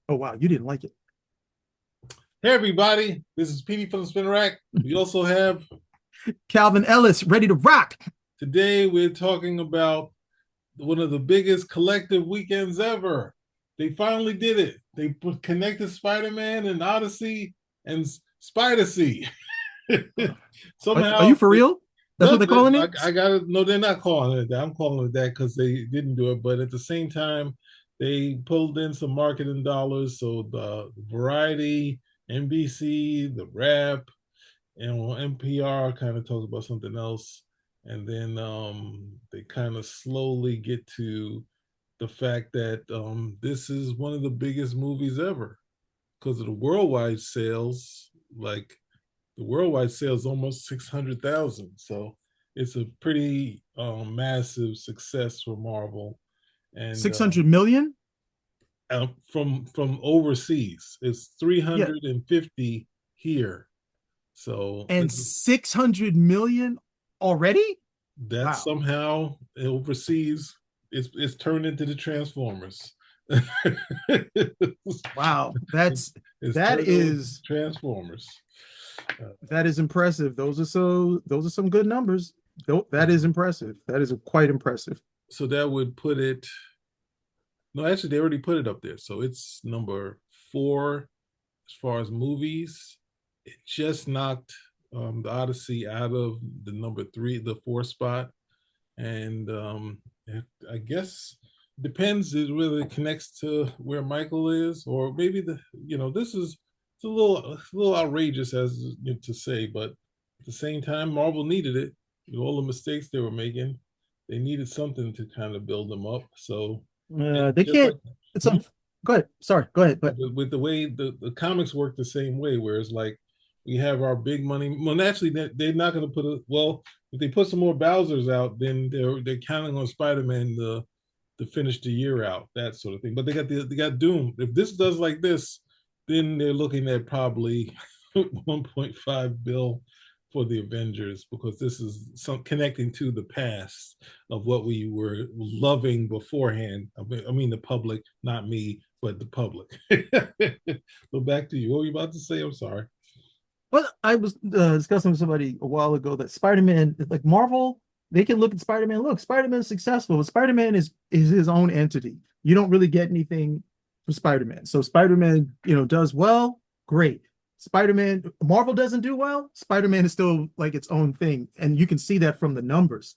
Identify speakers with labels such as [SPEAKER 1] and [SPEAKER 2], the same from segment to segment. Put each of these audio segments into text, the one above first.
[SPEAKER 1] Oh wow, you didn't like it.
[SPEAKER 2] Hey everybody, this is Petey from the Spin Rack. We also have
[SPEAKER 1] Calvin Ellis, ready to rock.
[SPEAKER 2] today we're talking about one of the biggest collective weekends ever. They finally did it. They connected Spider-Man and Odyssey and Spider-See.
[SPEAKER 1] Are you
[SPEAKER 2] Somehow,
[SPEAKER 1] for real? That's what
[SPEAKER 2] no,
[SPEAKER 1] they're calling it.
[SPEAKER 2] I got it. No, they're not calling it that. I'm calling it that because they didn't do it. But at the same time, they pulled in some marketing dollars. So the Variety, NBC, the Rap, and NPR kind of talks about something else, and then they kind of slowly get to the fact that this is one of the biggest movies ever because of the worldwide sales. Like the worldwide sales, almost 600,000. So it's a pretty massive success for Marvel, and
[SPEAKER 1] 600 million?
[SPEAKER 2] from overseas, it's
[SPEAKER 1] Yeah.
[SPEAKER 2] 350 here. So
[SPEAKER 1] And 600 million already?
[SPEAKER 2] that
[SPEAKER 1] Wow.
[SPEAKER 2] somehow overseas it's turned into the Transformers.
[SPEAKER 1] Wow.
[SPEAKER 2] It's
[SPEAKER 1] That
[SPEAKER 2] turned over to
[SPEAKER 1] is
[SPEAKER 2] Transformers.
[SPEAKER 1] that is impressive. Those are some good numbers. That is impressive. That is quite impressive.
[SPEAKER 2] So that would put it. No, actually, they already put it up there. So it's number four as far as movies. It just knocked the Odyssey out of the number three, the four spot, and I guess depends. It really connects to where Michael is, or maybe this is it's a little outrageous as to say, but at the same time, Marvel needed it. With all the mistakes they were making, they needed something to kind of build them up. So, and
[SPEAKER 1] They
[SPEAKER 2] just like
[SPEAKER 1] can't. It's Go ahead. Sorry. Go ahead. But
[SPEAKER 2] with the way the comics work the same way, where it's like we have our big money. Well, naturally, they're not going to put a well. If they put some more Bowser's out, then they're counting on Spider-Man to finish the year out, that sort of thing. But they got Doom. If this does like this, then they're looking at probably 1.5 bill for the Avengers because this is some connecting to the past of what we were loving beforehand. I mean the public, not me, but the public. So back to you. What were you about to say? I'm sorry.
[SPEAKER 1] well, I was discussing with somebody a while ago that Spider-Man, like Marvel, they can look at Spider-Man. Look, Spider-Man is successful, but Spider-Man is his own entity. You don't really get anything from Spider-Man. So Spider-Man, does well, great. Spider-Man, Marvel doesn't do well. Spider-Man is still like its own thing, and you can see that from the numbers.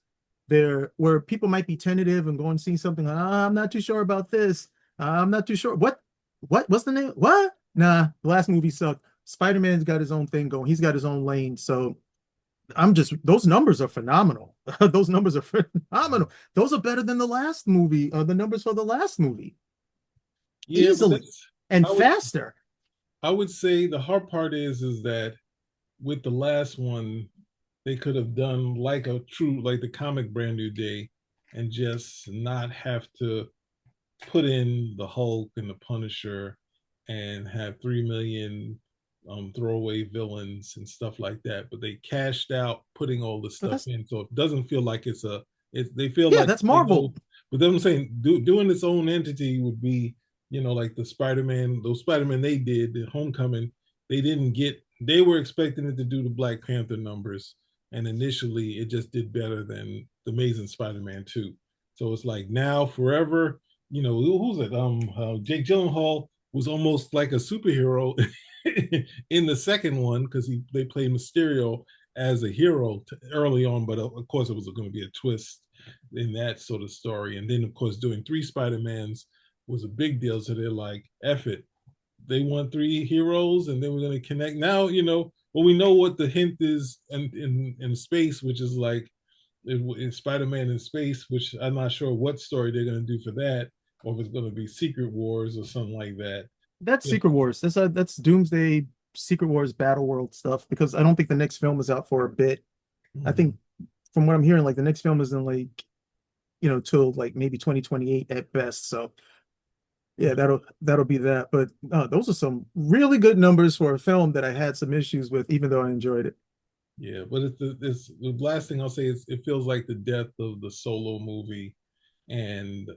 [SPEAKER 1] There, where people might be tentative and go and see something. I'm not too sure about this. I'm not too sure. What's the name? What? Nah, the last movie sucked. Spider-Man's got his own thing going. He's got his own lane. So those numbers are phenomenal. Those numbers are phenomenal. Those are better than the last movie, the numbers for the last movie,
[SPEAKER 2] Yeah, but
[SPEAKER 1] easily
[SPEAKER 2] that's
[SPEAKER 1] and
[SPEAKER 2] I would
[SPEAKER 1] faster.
[SPEAKER 2] I would say the hard part is that with the last one, they could have done like a true like the comic Brand New Day and just not have to put in the Hulk and the Punisher and have 3 million throwaway villains and stuff like that. But they cashed out putting all the
[SPEAKER 1] But
[SPEAKER 2] stuff
[SPEAKER 1] that's
[SPEAKER 2] in, so it doesn't feel like it's a. They feel
[SPEAKER 1] yeah,
[SPEAKER 2] like
[SPEAKER 1] that's
[SPEAKER 2] they
[SPEAKER 1] Marvel.
[SPEAKER 2] know. But then I'm saying doing its own entity would be, like the Spider-Man, those Spider-Man they did, the Homecoming. They didn't get. They were expecting it to do the Black Panther numbers, and initially it just did better than the Amazing Spider-Man 2. So it's like now forever, who's it? Jake Gyllenhaal was almost like a superhero in the second one because they played Mysterio as a hero early on, but of course it was going to be a twist in that sort of story. And then of course doing three Spider-Mans was a big deal. So they're like, F it. They want three heroes and then we're going to connect. Now, well, we know what the hint is in space, which is like in Spider-Man in space, which I'm not sure what story they're going to do for that, or if it's going to be Secret Wars or something like that.
[SPEAKER 1] That's
[SPEAKER 2] Yeah.
[SPEAKER 1] Secret Wars. That's Doomsday Secret Wars Battle World stuff because I don't think the next film is out for a bit. I
[SPEAKER 2] Mm-hmm.
[SPEAKER 1] think from what I'm hearing, like the next film is in like, till like maybe 2028 at best. So yeah, that'll be that. But those are some really good numbers for a film that I had some issues with, even though I enjoyed it.
[SPEAKER 2] Yeah, but it's the last thing I'll say is it feels like the death of the solo movie And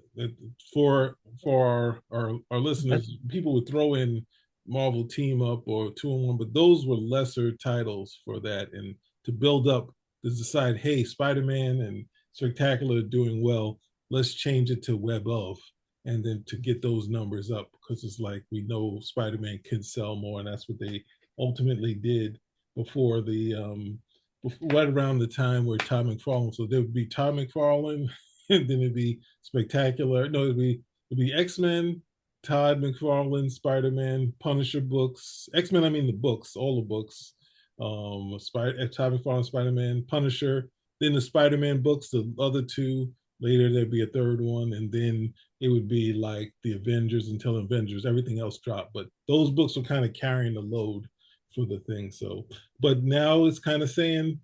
[SPEAKER 2] for our
[SPEAKER 1] That,
[SPEAKER 2] listeners, people would throw in Marvel Team Up or Two in One, but those were lesser titles for that. And to build up, to decide, hey, Spider-Man and Spectacular are doing well, let's change it to Web of, and then to get those numbers up, because it's like we know Spider-Man can sell more, and that's what they ultimately did before right around the time where Todd McFarlane. So there would be Todd McFarlane, and then it'd be Spectacular. No, it'd be X-Men, Todd McFarlane, Spider-Man, Punisher books. X-Men, I mean the books, all the books. Todd McFarlane, Spider-Man, Punisher. Then the Spider-Man books, the other two. Later there'd be a third one, and then it would be like the Avengers until Avengers. Everything else dropped, but those books were kind of carrying the load for the thing. So, but now it's kind of saying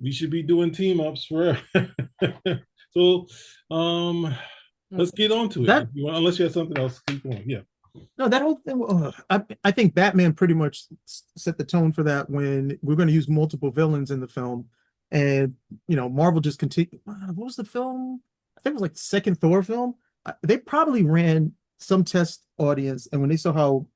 [SPEAKER 2] we should be doing team ups forever. So um let's get on to it.
[SPEAKER 1] that
[SPEAKER 2] Unless you have something else, keep going. Yeah.
[SPEAKER 1] no, that whole thing. I think Batman pretty much set the tone for that when we're going to use multiple villains in the film, and Marvel just continued. What was the film? I think it was like the second Thor film. They probably ran some test audience, and when they saw how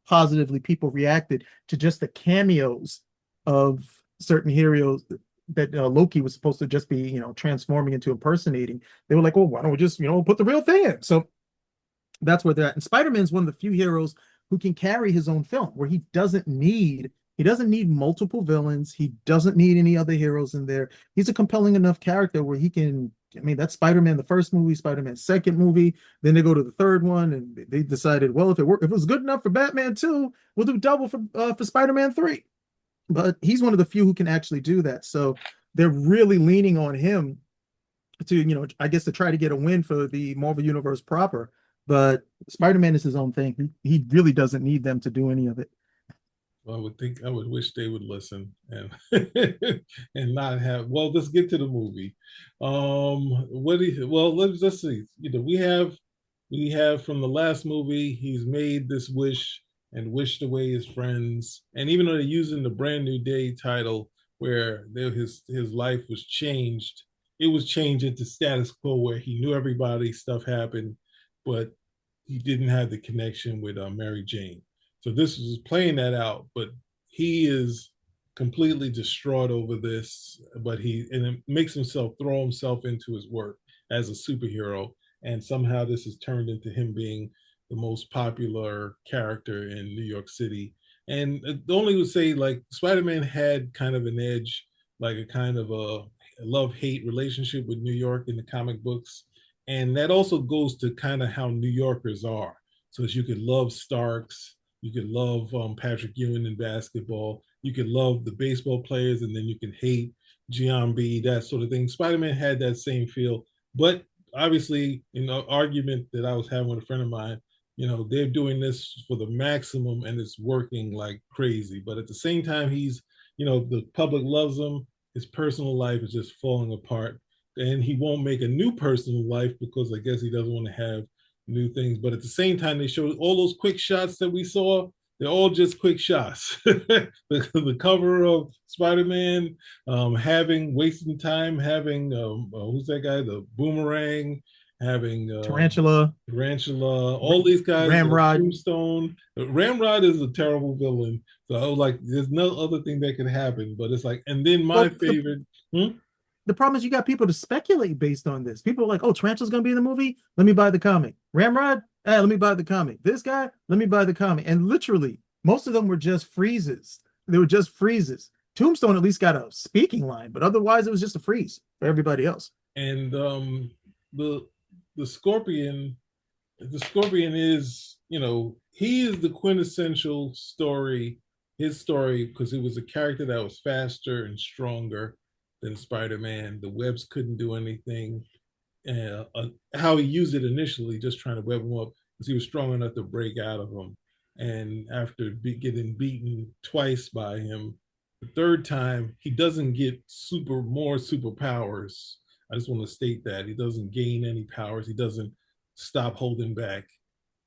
[SPEAKER 1] positively people reacted to just the cameos of certain heroes that Loki was supposed to just be, transforming into impersonating, they were like, "Well, why don't we just, put the real thing in?" So that's where they're at. And Spider-Man is one of the few heroes who can carry his own film, where he doesn't need multiple villains. He doesn't need any other heroes in there. He's a compelling enough character where he can. I mean, that's Spider-Man the first movie, Spider-Man second movie. Then they go to the third one, and they decided, well, if it was good enough for Batman 2, we'll do double for Spider-Man 3. But he's one of the few who can actually do that. So they're really leaning on him to, I guess, to try to get a win for the Marvel Universe proper. But Spider-Man is his own thing. He really doesn't need them to do any of it.
[SPEAKER 2] I would wish they would listen and and not have. Well, let's get to the movie. What do you, well, let's see. We have from the last movie, he's made this wish and wished away his friends. And even though they're using the Brand New Day title, where his life was changed, it was changed into status quo where he knew everybody, stuff happened, but he didn't have the connection with Mary Jane. So this is playing that out, but he is completely distraught over this. But it makes himself throw himself into his work as a superhero, and somehow this has turned into him being the most popular character in New York City. And the only would say like Spider-Man had kind of an edge, like a kind of a love-hate relationship with New York in the comic books, and that also goes to kind of how New Yorkers are. So as you could love Starks, you could love Patrick Ewing in basketball. You could love the baseball players, and then you can hate Giambi, that sort of thing. Spider-Man had that same feel, but obviously, in an argument that I was having with a friend of mine, they're doing this for the maximum, and it's working like crazy. But at the same time, the public loves him. His personal life is just falling apart, and he won't make a new personal life because I guess he doesn't want to have new things. But at the same time, they showed all those quick shots that we saw. They're all just quick shots. The cover of Spider-Man, wasting time, having who's that guy? The Boomerang, having
[SPEAKER 1] Tarantula,
[SPEAKER 2] Tarantula, all these guys.
[SPEAKER 1] Ramrod.
[SPEAKER 2] Tombstone. Ramrod is a terrible villain. So I was like, there's no other thing that could happen. But it's like, and then my
[SPEAKER 1] Well,
[SPEAKER 2] favorite. Hmm?
[SPEAKER 1] the problem is you got people to speculate based on this. People are like, "Oh, Tarantula's gonna be in the movie. Let me buy the comic." Ramrod, let me buy the comic. This guy, let me buy the comic. And literally, most of them were just freezes. They were just freezes. Tombstone at least got a speaking line, but otherwise it was just a freeze for everybody else.
[SPEAKER 2] And the the Scorpion, the Scorpion is, he is the quintessential story, his story, because he was a character that was faster and stronger than Spider-Man. The webs couldn't do anything. How he used it initially, just trying to web him up, because he was strong enough to break out of him. And after getting beaten twice by him, the third time he doesn't get more superpowers. I just want to state that he doesn't gain any powers. He doesn't stop holding back.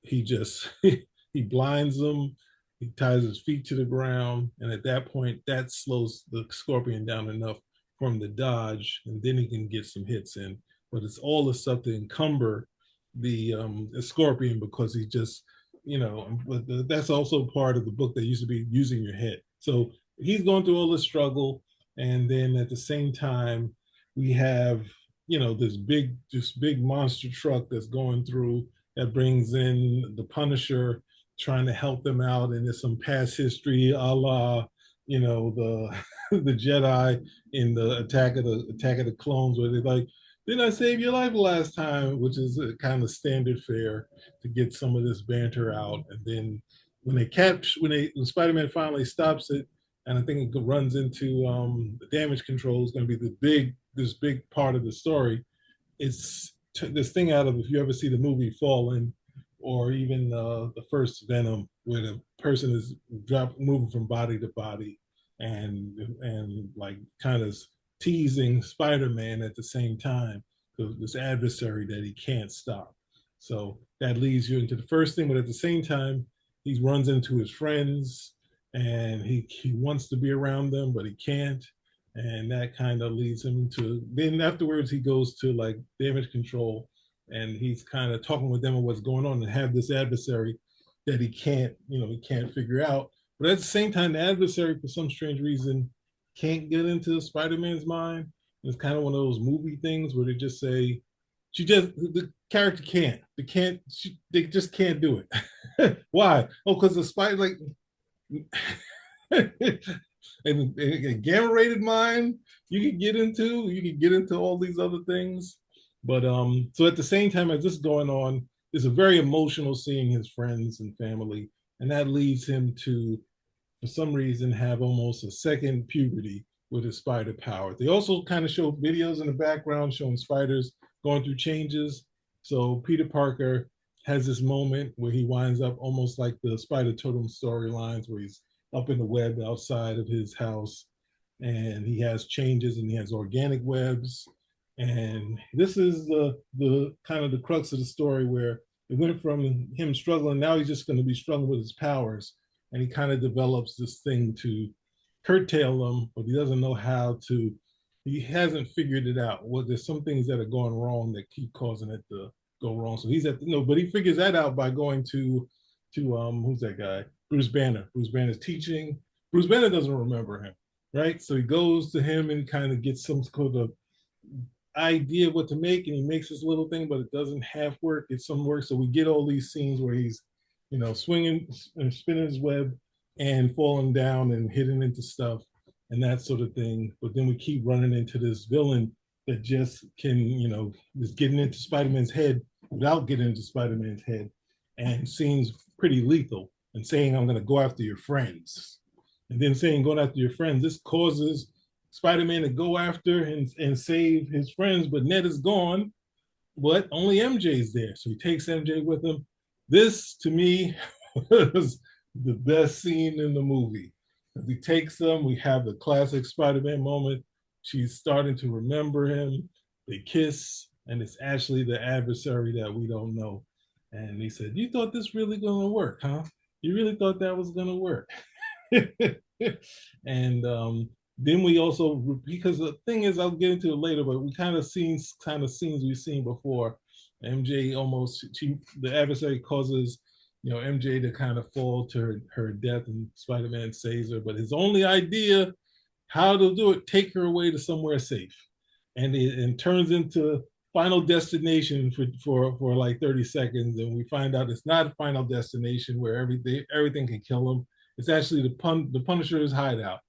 [SPEAKER 2] He just he blinds them. He ties his feet to the ground, and at that point, that slows the Scorpion down enough from the dodge, and then he can get some hits in. But it's all the stuff to encumber the scorpion, because he just, but that's also part of the book that used to be using your head. So he's going through all this struggle, and then at the same time, we have this big monster truck that's going through, that brings in the Punisher, trying to help them out, and there's some past history, a la the the Jedi in the Attack of the Clones, where they're like, "Didn't I save your life last time?" Which is a kind of standard fare to get some of this banter out. And then when Spider-Man finally stops it, and I think it runs into the damage control is going to be this big part of the story. It's this thing out of, if you ever see the movie Fallen, or even the first Venom, where the person is moving from body to body, and like kind of teasing Spider-Man at the same time, this adversary that he can't stop. So that leads you into the first thing, but at the same time, he runs into his friends, and he wants to be around them, but he can't. And that kind of leads him to, then afterwards he goes to like damage control, and he's kind of talking with them on what's going on, and have this adversary that he can't figure out. But at the same time, the adversary, for some strange reason, can't get into Spider-Man's mind. It's kind of one of those movie things where they just say, the character can't. They just can't do it. Why? Oh, because the spider, like, and a gamma rated mind, you can get into all these other things. But so at the same time as this is going on, it's a very emotional seeing his friends and family, and that leads him to, for some reason, have almost a second puberty with his spider powers. They also kind of show videos in the background showing spiders going through changes. So Peter Parker has this moment where he winds up almost like the Spider Totem storylines, where he's up in the web outside of his house, and he has changes, and he has organic webs. And this is the kind of the crux of the story, where it went from him struggling, now he's just going to be struggling with his powers, and he kind of develops this thing to curtail them, but he doesn't know how to. He hasn't figured it out. Well, there's some things that are going wrong that keep causing it to go wrong. So he's but he figures that out by going to who's that guy? Bruce Banner. Bruce Banner's teaching. Bruce Banner doesn't remember him, right? So he goes to him and kind of gets some sort of idea of what to make, and he makes this little thing, but it doesn't half work. It's some work. So we get all these scenes where he's, swinging and spinning his web and falling down and hitting into stuff and that sort of thing. But then we keep running into this villain that just can, is getting into Spider-Man's head without getting into Spider-Man's head, and seems pretty lethal, and saying, "I'm going to go after your friends." And then saying, "Going after your friends," this causes Spider-Man to go after and save his friends, but Ned is gone, but only MJ's there. So he takes MJ with him. This, to me, was the best scene in the movie. As he takes them, we have the classic Spider-Man moment. She's starting to remember him. They kiss, and it's actually the adversary that we don't know. And he said, "You thought this really gonna work, huh? You really thought that was gonna work?" And then we also, because the thing is, I'll get into it later, but we kind of scenes we've seen before. MJ the adversary causes, MJ to kind of fall to her death, and Spider-Man saves her. But his only idea how to do it, take her away to somewhere safe, and it turns into Final Destination for like 30 seconds, and we find out it's not a Final Destination where everything can kill him. It's actually the Punisher's hideout.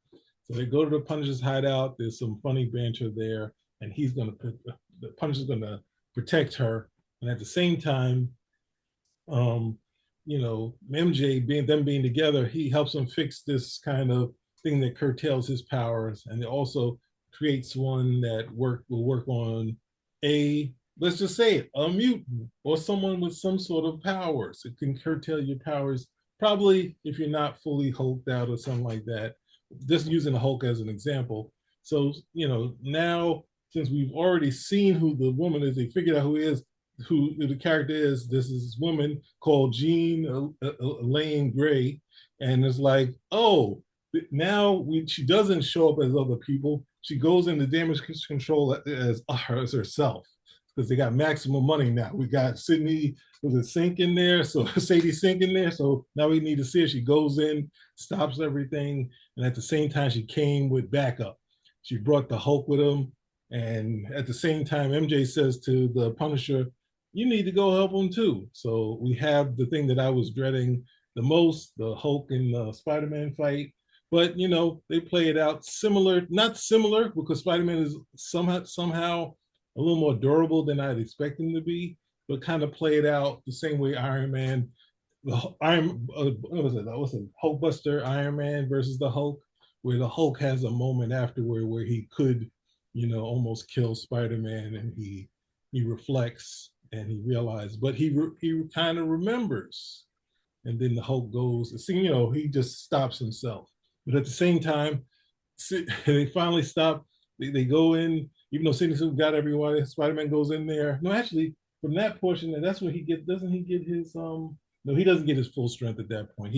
[SPEAKER 2] So they go to the Punisher's hideout. There's some funny banter there, and the Punisher's gonna protect her. And at the same time, MJ being together, he helps them fix this kind of thing that curtails his powers, and it also creates one that will work on let's just say it, a mutant or someone with some sort of powers. It can curtail your powers, probably if you're not fully hulked out or something like that. Just using the Hulk as an example. So, now since we've already seen who the woman is, they figured out who the character is. This is this woman called Jean Elaine Grey. And it's like, oh, now she doesn't show up as other people. she goes into damage control as herself because they got maximum money now. We got Sydney with a Sink in there, so Sadie Sink in there. So now we need to see her. She goes in, stops everything, and at the same time, she came with backup. She brought the Hulk with him, and at the same time, MJ says to the Punisher, "You need to go help him too." So we have the thing that I was dreading the most, the Hulk and Spider-Man fight. But they play it out similar, not similar, because Spider-Man is somehow a little more durable than I'd expect him to be, but kind of play it out the same way Iron Man, the Iron, what was it? What's it? Hulkbuster Iron Man versus the Hulk, where the Hulk has a moment afterward where he could, almost kill Spider-Man, and he reflects and he realizes, but he kind of remembers, and then the Hulk goes. See, he just stops himself. But at the same time, they finally stop. They go in, even though Sydney Sue got everyone. Spider-Man goes in there. No, actually, from that portion, that's when he get. Doesn't he get his? No, he doesn't get his full strength at that point.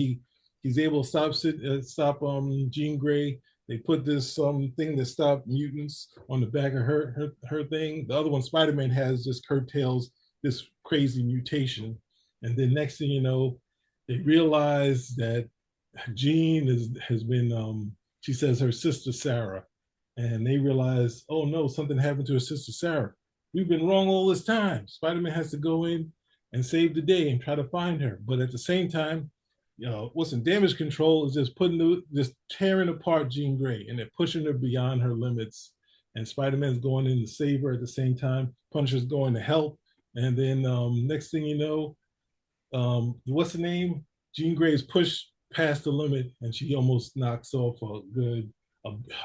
[SPEAKER 2] He's able to stop Jean Grey. They put this thing that stopped mutants on the back of her thing. The other one, Spider-Man, has just curtails this crazy mutation. And then next thing you know, they realize that Jean has been she says her sister Sarah, and they realize, oh no, something happened to her sister Sarah. We've been wrong all this time. Spider-Man has to go in and save the day and try to find her. But at the same time, what's in damage control is just tearing apart Jean Grey, and they're pushing her beyond her limits. And Spider-Man's going in to save her at the same time. Punisher's going to help. And then next thing you know, what's the name? Jean Grey is pushed past the limit, and she almost knocks off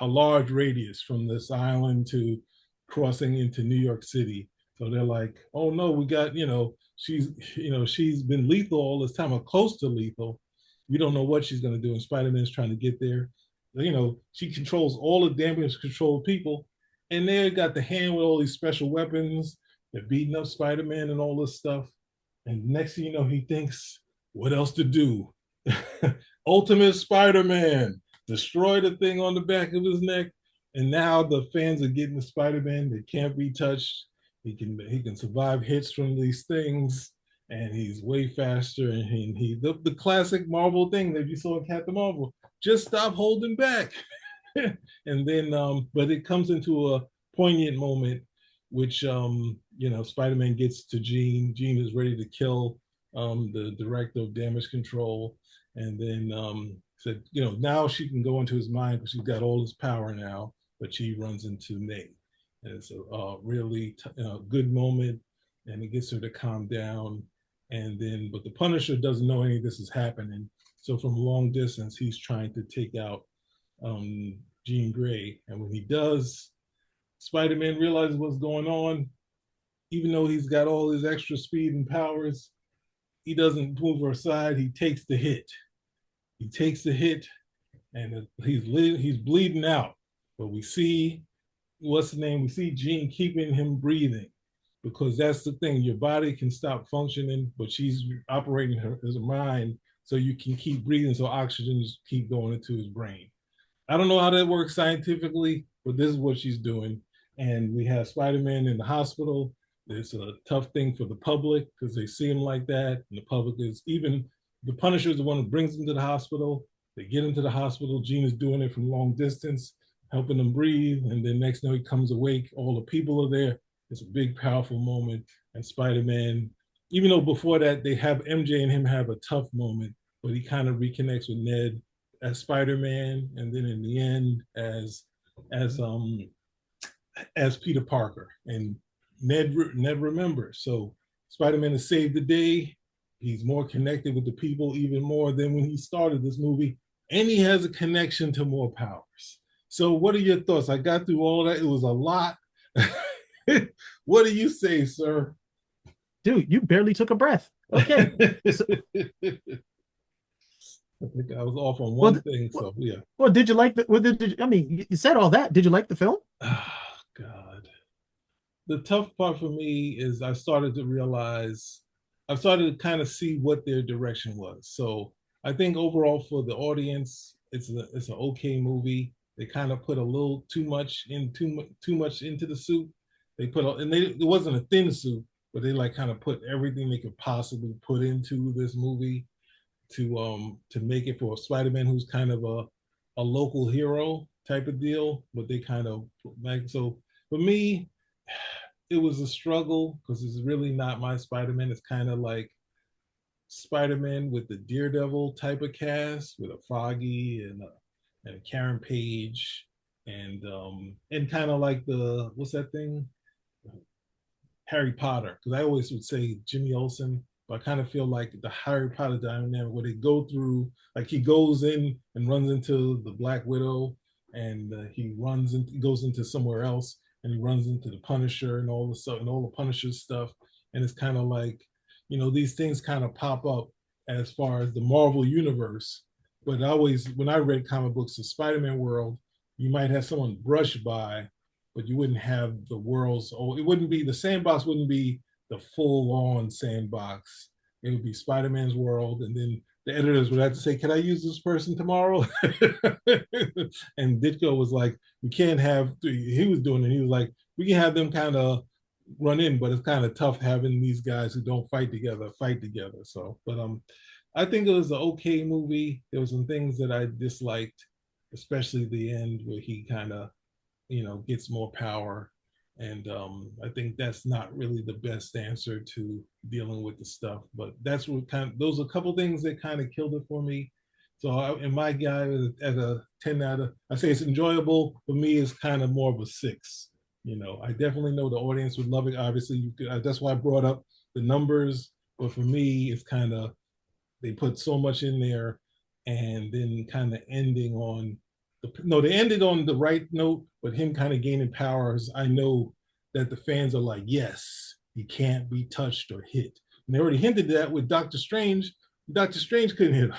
[SPEAKER 2] a large radius from this island to crossing into New York City. So they're like, oh no, we got, she's been lethal all this time, or close to lethal. We don't know what she's going to do, and Spider-Man's trying to get there. She controls all the damage controlled people, and they got the hand with all these special weapons. They're beating up Spider-Man and all this stuff. And next thing you know, he thinks, what else to do? Ultimate Spider-Man, destroy the thing on the back of his neck, and now the fans are getting the Spider-Man that can't be touched. He can survive hits from these things, and he's way faster. And the classic Marvel thing that you saw in Captain Marvel, just stop holding back. And then, but it comes into a poignant moment, which Spider-Man gets to Jean. Jean is ready to kill the director of damage control, and then said, now she can go into his mind because she's got all his power now. But she runs into May, and it's a really good moment, and it gets her to calm down. And then, but the Punisher doesn't know any of this is happening. So from a long distance, he's trying to take out Jean Grey, and when he does, Spider-Man realizes what's going on. Even though he's got all his extra speed and powers, he doesn't move her aside. He takes the hit. He takes the hit, and he's bleeding out. But we see, what's the name? We see Jean keeping him breathing, because that's the thing. Your body can stop functioning, but she's operating her as a mind, so you can keep breathing, so oxygen just keep going into his brain. I don't know how that works scientifically, but this is what she's doing. And we have Spider-Man in the hospital. It's a tough thing for the public because they see him like that. And the public is, even the Punisher is the one who brings him to the hospital. They get him to the hospital. Jean is doing it from long distance, helping him breathe. And then next thing he comes awake, all the people are there. It's a big, powerful moment. And Spider-Man, even though before that they have MJ and him have a tough moment, but he kind of reconnects with Ned as Spider-Man, and then in the end as Peter Parker, and Ned remembers. So Spider-Man has saved the day. He's more connected with the people even more than when he started this movie, and he has a connection to more powers. So what are your thoughts? I got through all of that. It was a lot. What do you say, sir?
[SPEAKER 1] Dude, you barely took a breath. Okay. So,
[SPEAKER 2] I think I was off on one thing. So yeah.
[SPEAKER 1] Well, did you like the? Well, I mean, you said all that. Did you like the film?
[SPEAKER 2] Oh, God. The tough part for me is I started to kind of see what their direction was. So I think overall for the audience, it's an okay movie. They kind of put a little too much into the soup. They put and it wasn't a thin soup, but they like kind of put everything they could possibly put into this movie to make it for a Spider-Man who's kind of a local hero type of deal. But they kind of like, so for me, it was a struggle because it's really not my Spider-Man. It's kind of like Spider-Man with the Daredevil type of cast with a Foggy and a Karen Page and kind of like the what's that thing, Harry Potter, because I always would say Jimmy Olsen, but I kind of feel like the Harry Potter dynamic where they go through, like he goes in and runs into the Black Widow, and he goes into somewhere else, and he runs into the Punisher and all the stuff and all the Punisher stuff, and it's kind of like, these things kind of pop up as far as the Marvel universe. But I always, when I read comic books, the Spider-Man world, you might have someone brush by, but you wouldn't have the world's, oh, it wouldn't be, the sandbox wouldn't be the full on sandbox. It would be Spider-Man's world. And then the editors would have to say, can I use this person tomorrow? And Ditko was like, we can't have, he was doing it. He was like, we can have them kind of run in, but it's kind of tough having these guys who don't fight together. So, but I think it was an okay movie. There were some things that I disliked, especially the end where he kind of gets more power. And I think that's not really the best answer to dealing with the stuff. But that's what those are a couple things that kind of killed it for me. So and my guy at a 10 out of, I say it's enjoyable. For me, it's kind of more of a 6. I definitely know the audience would love it. Obviously, that's why I brought up the numbers. But for me, it's kind of, they put so much in there and then kind of ending on they ended on the right note, but him kind of gaining powers, I know that the fans are like, yes, he can't be touched or hit. And they already hinted that with Doctor Strange. Doctor Strange couldn't hit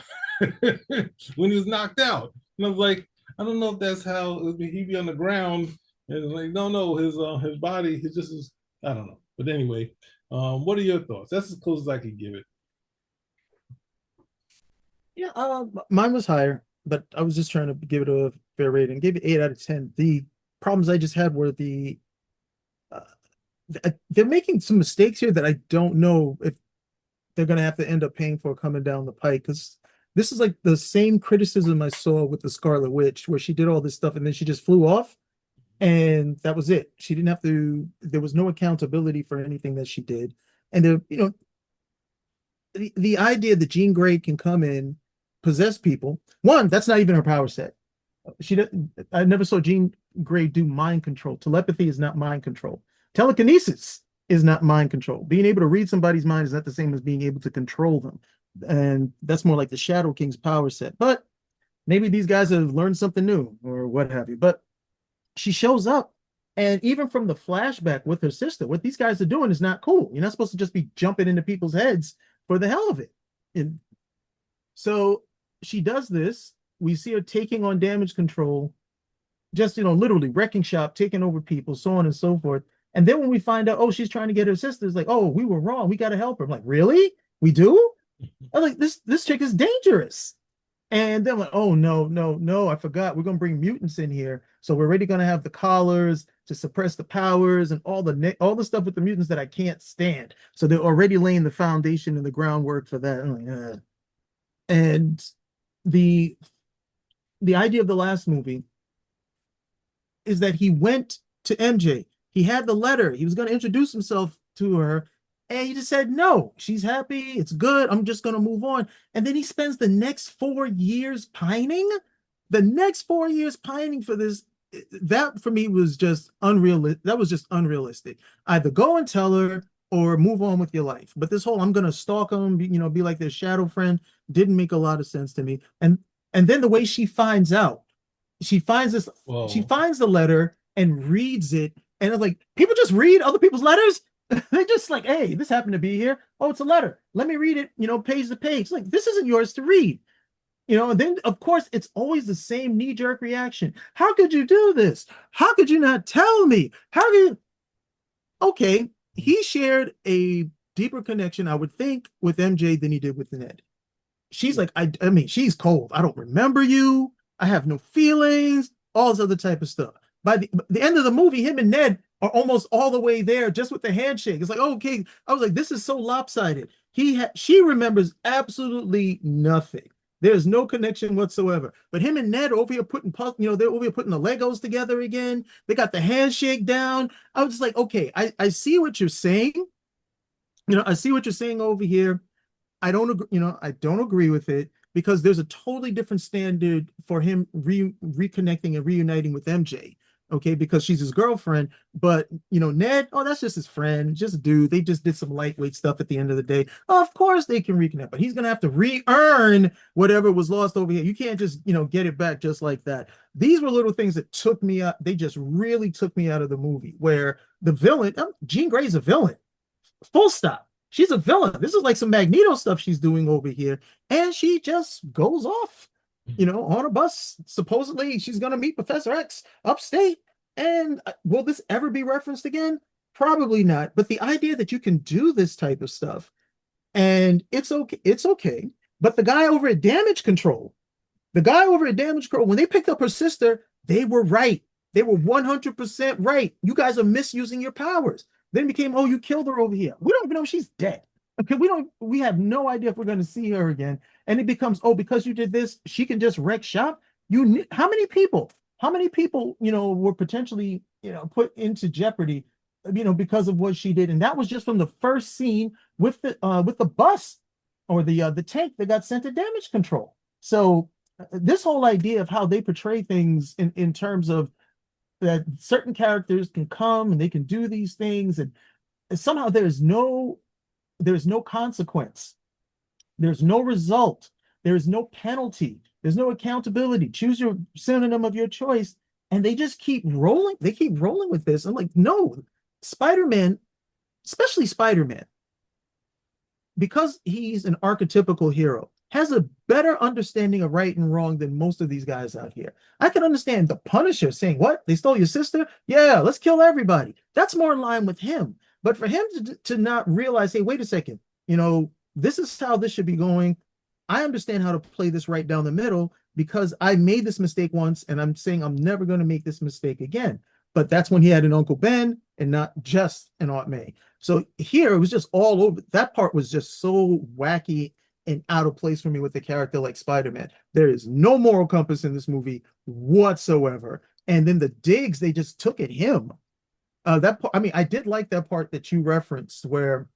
[SPEAKER 2] him when he was knocked out. And I was like, I don't know if that's how he'd be on the ground. And like, no, his body, he's just, I don't know. But anyway, what are your thoughts? That's as close as I could give it.
[SPEAKER 1] Yeah, mine was higher, but I was just trying to give it a fair rating. Gave it 8 out of 10. The problems I just had were uh, they're making some mistakes here that I don't know if they're gonna have to end up paying for coming down the pike. Because this is like the same criticism I saw with the Scarlet Witch, where she did all this stuff and then she just flew off, and that was it. She didn't have to. There was no accountability for anything that she did, and the idea that Jean Grey can come in, possess people. One, that's not even her power set. She didn't. I never saw Jean Grey do mind control. Telepathy is not mind control. Telekinesis is not mind control. Being able to read somebody's mind is not the same as being able to control them, and that's more like the Shadow King's power set. But maybe these guys have learned something new or what have you. But she shows up, and even from the flashback with her sister, what these guys are doing is not cool. You're not supposed to just be jumping into people's heads for the hell of it. And so she does this. We see her taking on damage control, just, literally wrecking shop, taking over people, so on and so forth. And then when we find out, oh, she's trying to get her sisters, like, oh, we were wrong. We got to help her. I'm like, really? We do? I'm like, this chick is dangerous. And then like, oh no, no, no, I forgot. We're gonna bring mutants in here. So we're already gonna have the collars to suppress the powers and all the stuff with the mutants that I can't stand. So they're already laying the foundation and the groundwork for that. I'm like, and the the idea of the last movie is that he went to MJ. He had the letter. He was going to introduce himself to her, and he just said, no, she's happy. It's good. I'm just going to move on. And then he spends the next 4 years pining. The next 4 years pining for this. That for me was just unrealistic. That was just unrealistic. Either go and tell her or move on with your life. But this whole I'm going to stalk him, be like their shadow friend, didn't make a lot of sense to me. And then the way she finds out, she finds this,
[SPEAKER 2] Well,
[SPEAKER 1] she finds the letter and reads it. And it's like, people just read other people's letters. They just like, hey, this happened to be here. Oh, it's a letter. Let me read it, page to page. Like, this isn't yours to read. And then of course it's always the same knee-jerk reaction. How could you do this? How could you not tell me? How could you? Okay, he shared a deeper connection, I would think, with MJ than he did with Ned. She's like, I mean, she's cold. I don't remember you. I have no feelings. all this other type of stuff. By the end of the movie, him and Ned are almost all the way there just with the handshake. It's like, oh, okay. I was like, this is so lopsided. She remembers absolutely nothing. There's no connection whatsoever. But him and Ned over here they're over here putting the Legos together again. They got the handshake down. I was just like, okay, I see what you're saying. I see what you're saying over here. I don't agree, I don't agree with it because there's a totally different standard for him reconnecting and reuniting with MJ. Okay, because she's his girlfriend, but Ned, oh, that's just his friend, just a dude. They just did some lightweight stuff at the end of the day. Oh, of course they can reconnect, but he's gonna have to re-earn whatever was lost over here. You can't just, get it back just like that. These were little things that took me out. They just really took me out of the movie where the villain, Jean Grey's a villain. Full stop. She's a villain. This is like some Magneto stuff she's doing over here. And she just goes off, on a bus. Supposedly she's going to meet Professor X upstate. And will this ever be referenced again? Probably not. But the idea that you can do this type of stuff and it's okay. But the guy over at Damage Control, when they picked up her sister, they were right. They were 100% right. You guys are misusing your powers. Then it became, oh, you killed her over here. We don't even know if she's dead. Okay, we have no idea if we're going to see her again. And it becomes, oh, because you did this, she can just wreck shop. How many people, were potentially, put into jeopardy, because of what she did. And that was just from the first scene with the bus or the tank that got sent to Damage Control. So this whole idea of how they portray things in terms of that certain characters can come and they can do these things, and somehow there's no consequence, there's no result, there's no penalty, there's no accountability. Choose your synonym of your choice, and they just keep rolling. They keep rolling with this. I'm like, no, Spider-Man, especially Spider-Man, because he's an archetypical hero, has a better understanding of right and wrong than most of these guys out here. I can understand the Punisher saying, what? They stole your sister? Yeah, let's kill everybody. That's more in line with him. But for him to not realize, hey, wait a second, this is how this should be going. I understand how to play this right down the middle because I made this mistake once and I'm saying I'm never going to make this mistake again. But that's when he had an Uncle Ben and not just an Aunt May. So here it was just all over. That part was just so wacky and out of place for me with a character like Spider-Man. There is no moral compass in this movie whatsoever. And then the digs they just took at him. I did like that part that you referenced where,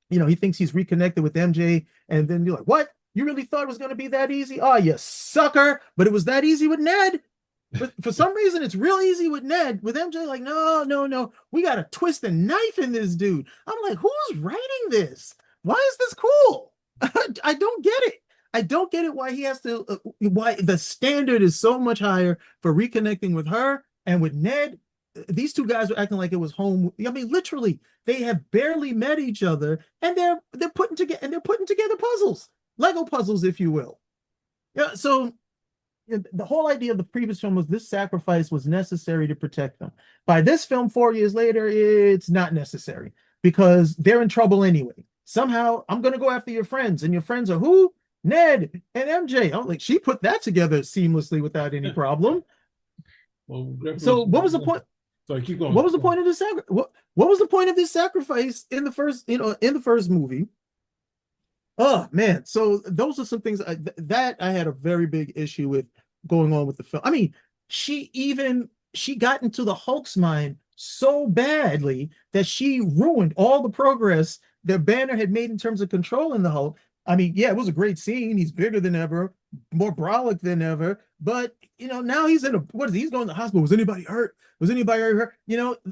[SPEAKER 1] he thinks he's reconnected with MJ, and then you're like, what? You really thought it was going to be that easy? Oh, you sucker. But it was that easy with Ned. But for some reason, it's real easy with Ned. With MJ, like, no. We got to twist a knife in this dude. I'm like, who's writing this? Why is this cool? I don't get it. I don't get it why he has to, why the standard is so much higher for reconnecting with her and with Ned. These two guys were acting like it was home. I mean, literally, they have barely met each other, and they're putting together puzzles, Lego puzzles, if you will. Yeah. So the whole idea of the previous film was this sacrifice was necessary to protect them. By this film, 4 years later, it's not necessary because they're in trouble anyway. Somehow, I'm going to go after your friends, and your friends are who? Ned and MJ. I'm like, she put that together seamlessly without any problem.
[SPEAKER 2] Well,
[SPEAKER 1] so what was the point?
[SPEAKER 2] Sorry, keep going.
[SPEAKER 1] What was the point of this what was the point of this sacrifice in the first movie? Oh man, so those are some things that I had a very big issue with going on with the film. I mean, she got into the Hulk's mind so badly that she ruined all the progress that Banner had made in terms of controlling the Hulk. I mean, yeah, it was a great scene. He's bigger than ever, more brolic than ever. But now he's he's going to the hospital. Was anybody hurt? Was anybody hurt?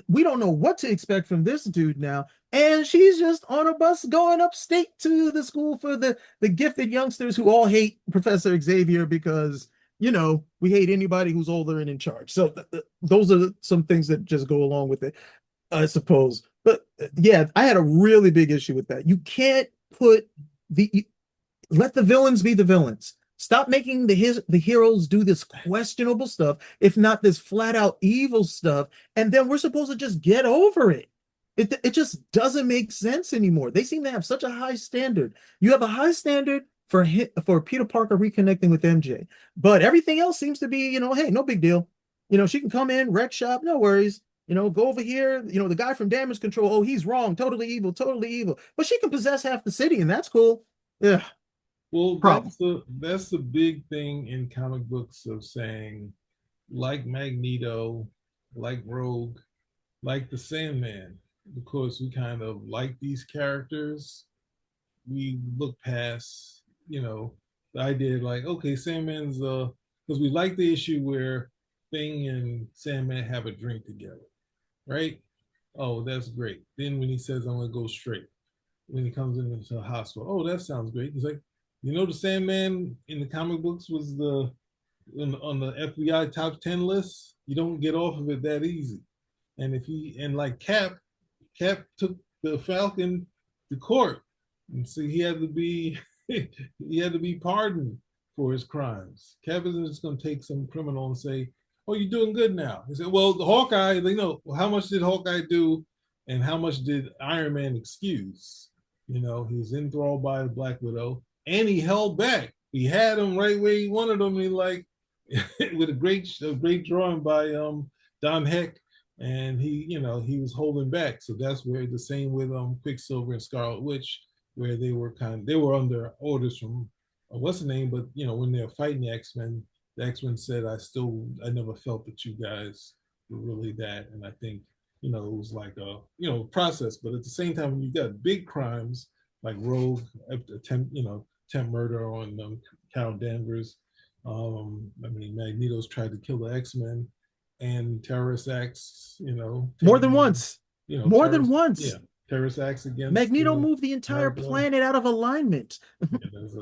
[SPEAKER 1] We don't know what to expect from this dude now. And she's just on a bus going upstate to the school for the gifted youngsters who all hate Professor Xavier because, we hate anybody who's older and in charge. So those are some things that just go along with it, I suppose. But yeah, I had a really big issue with that. You can't let the villains be the villains. Stop making the heroes do this questionable stuff, if not this flat out evil stuff, and then we're supposed to just get over it. It just doesn't make sense anymore. They seem to have such a high standard. You have a high standard for Peter Parker reconnecting with MJ, but everything else seems to be, hey, no big deal. She can come in, wreck shop, no worries. Go over here. The guy from Damage Control, oh, he's wrong, totally evil, totally evil. But she can possess half the city, and that's cool. Yeah,
[SPEAKER 2] Well,
[SPEAKER 1] problem.
[SPEAKER 2] that's the big thing in comic books of saying, like Magneto, like Rogue, like the Sandman, because we kind of like these characters. We look past, the idea like, okay, Sandman's because we like the issue where Thing and Sandman have a drink together, right? Oh, that's great. Then when he says, I'm gonna go straight, when he comes into the hospital, oh, that sounds great. He's like, the Sandman in the comic books was on the FBI top 10 list. You don't get off of it that easy. And if he and like Cap took the Falcon to court, and so he had to be he had to be pardoned for his crimes. Cap isn't just going to take some criminal and say, "Oh, you're doing good now." He said, "Well, the Hawkeye, well, how much did Hawkeye do, and how much did Iron Man excuse?" He was enthralled by the Black Widow, and he held back. He had him right where he wanted him. He like with a great drawing by Don Heck, and he was holding back. So that's where the same with Quicksilver and Scarlet Witch, where they were under orders from what's the name, but when they were fighting the X-Men said, I never felt that you guys were really that, and I think it was like a process, but at the same time when you got big crimes like Rogue attempt murder on Carol Danvers. I mean, Magneto's tried to kill the X-Men, and terrorist acts,
[SPEAKER 1] More than
[SPEAKER 2] taking,
[SPEAKER 1] once. More than
[SPEAKER 2] yeah,
[SPEAKER 1] once.
[SPEAKER 2] terrorist acts against
[SPEAKER 1] Magneto moved the entire
[SPEAKER 2] America.
[SPEAKER 1] planet out of alignment.
[SPEAKER 2] Yeah, there's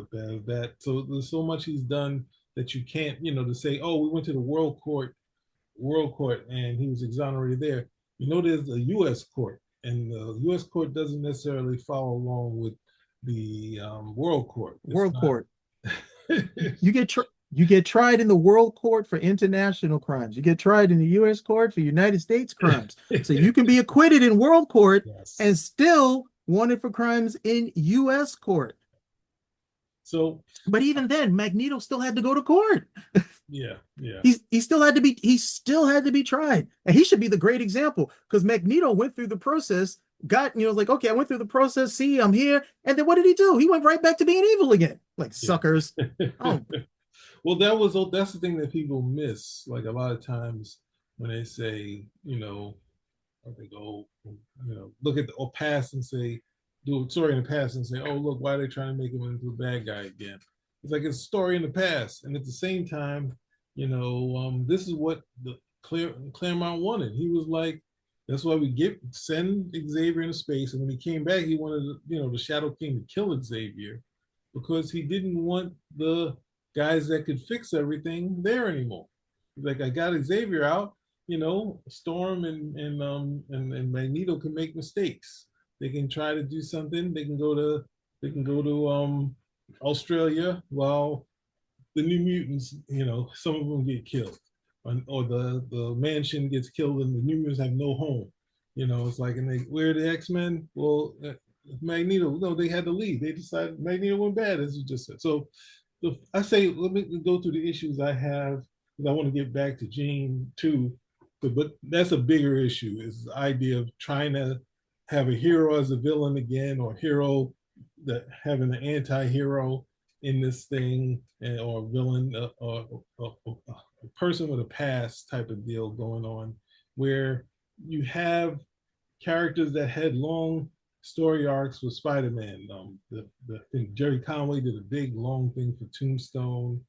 [SPEAKER 2] that. So there's so much he's done that you can't, to say, oh, we went to the world court, and he was exonerated there. There's a U.S. court, and the U.S. court doesn't necessarily follow along with the world court. It's
[SPEAKER 1] World
[SPEAKER 2] not.
[SPEAKER 1] Court. You get tried in the World Court for international crimes. You get tried in the U.S. court for United States crimes. So you can be acquitted in World Court
[SPEAKER 2] Yes.
[SPEAKER 1] and still wanted for crimes in U.S. court.
[SPEAKER 2] So,
[SPEAKER 1] but even then, Magneto still had to go to court.
[SPEAKER 2] Yeah, yeah.
[SPEAKER 1] He still had to be tried, and he should be the great example because Magneto went through the process, got was like, okay, I went through the process. See, I'm here, and then what did he do? He went right back to being evil again, like suckers.
[SPEAKER 2] Yeah.
[SPEAKER 1] Oh,
[SPEAKER 2] well, that's the thing that people miss. Like a lot of times when they say, they go, look at the past and say, do a story in the past and say, oh, look, why are they trying to make him into a bad guy again? It's like it's a story in the past, and at the same time, this is what the Claremont wanted. He was like, that's why we send Xavier into space, and when he came back, he wanted, the Shadow King to kill Xavier because he didn't want the guys that could fix everything there anymore. Like I got Xavier out, Storm and Magneto can make mistakes. They can try to do something. They can go to Australia while the New Mutants, some of them get killed, or the mansion gets killed, and the New Mutants have no home. It's like, and where are the X-Men? Well, Magneto, no, they had to leave. They decided Magneto went bad, as you just said. So I say, let me go through the issues I have, because I want to get back to Jean too. But that's a bigger issue, is the idea of trying to have a hero as a villain again, or hero that having an anti-hero in this thing, or a villain, or a person with a past type of deal going on, where you have characters that had long story arcs with Spider-Man. I think Jerry Conway did a big long thing for Tombstone.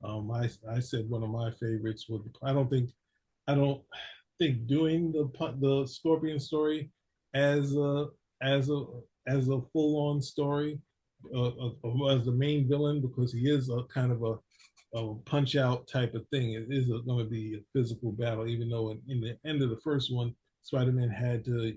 [SPEAKER 2] I said one of my favorites was, I don't think doing the Scorpion story as a full on story, as the main villain, because he is a kind of a punch out type of thing. It is going to be a physical battle, even though in the end of the first one, Spider-Man had to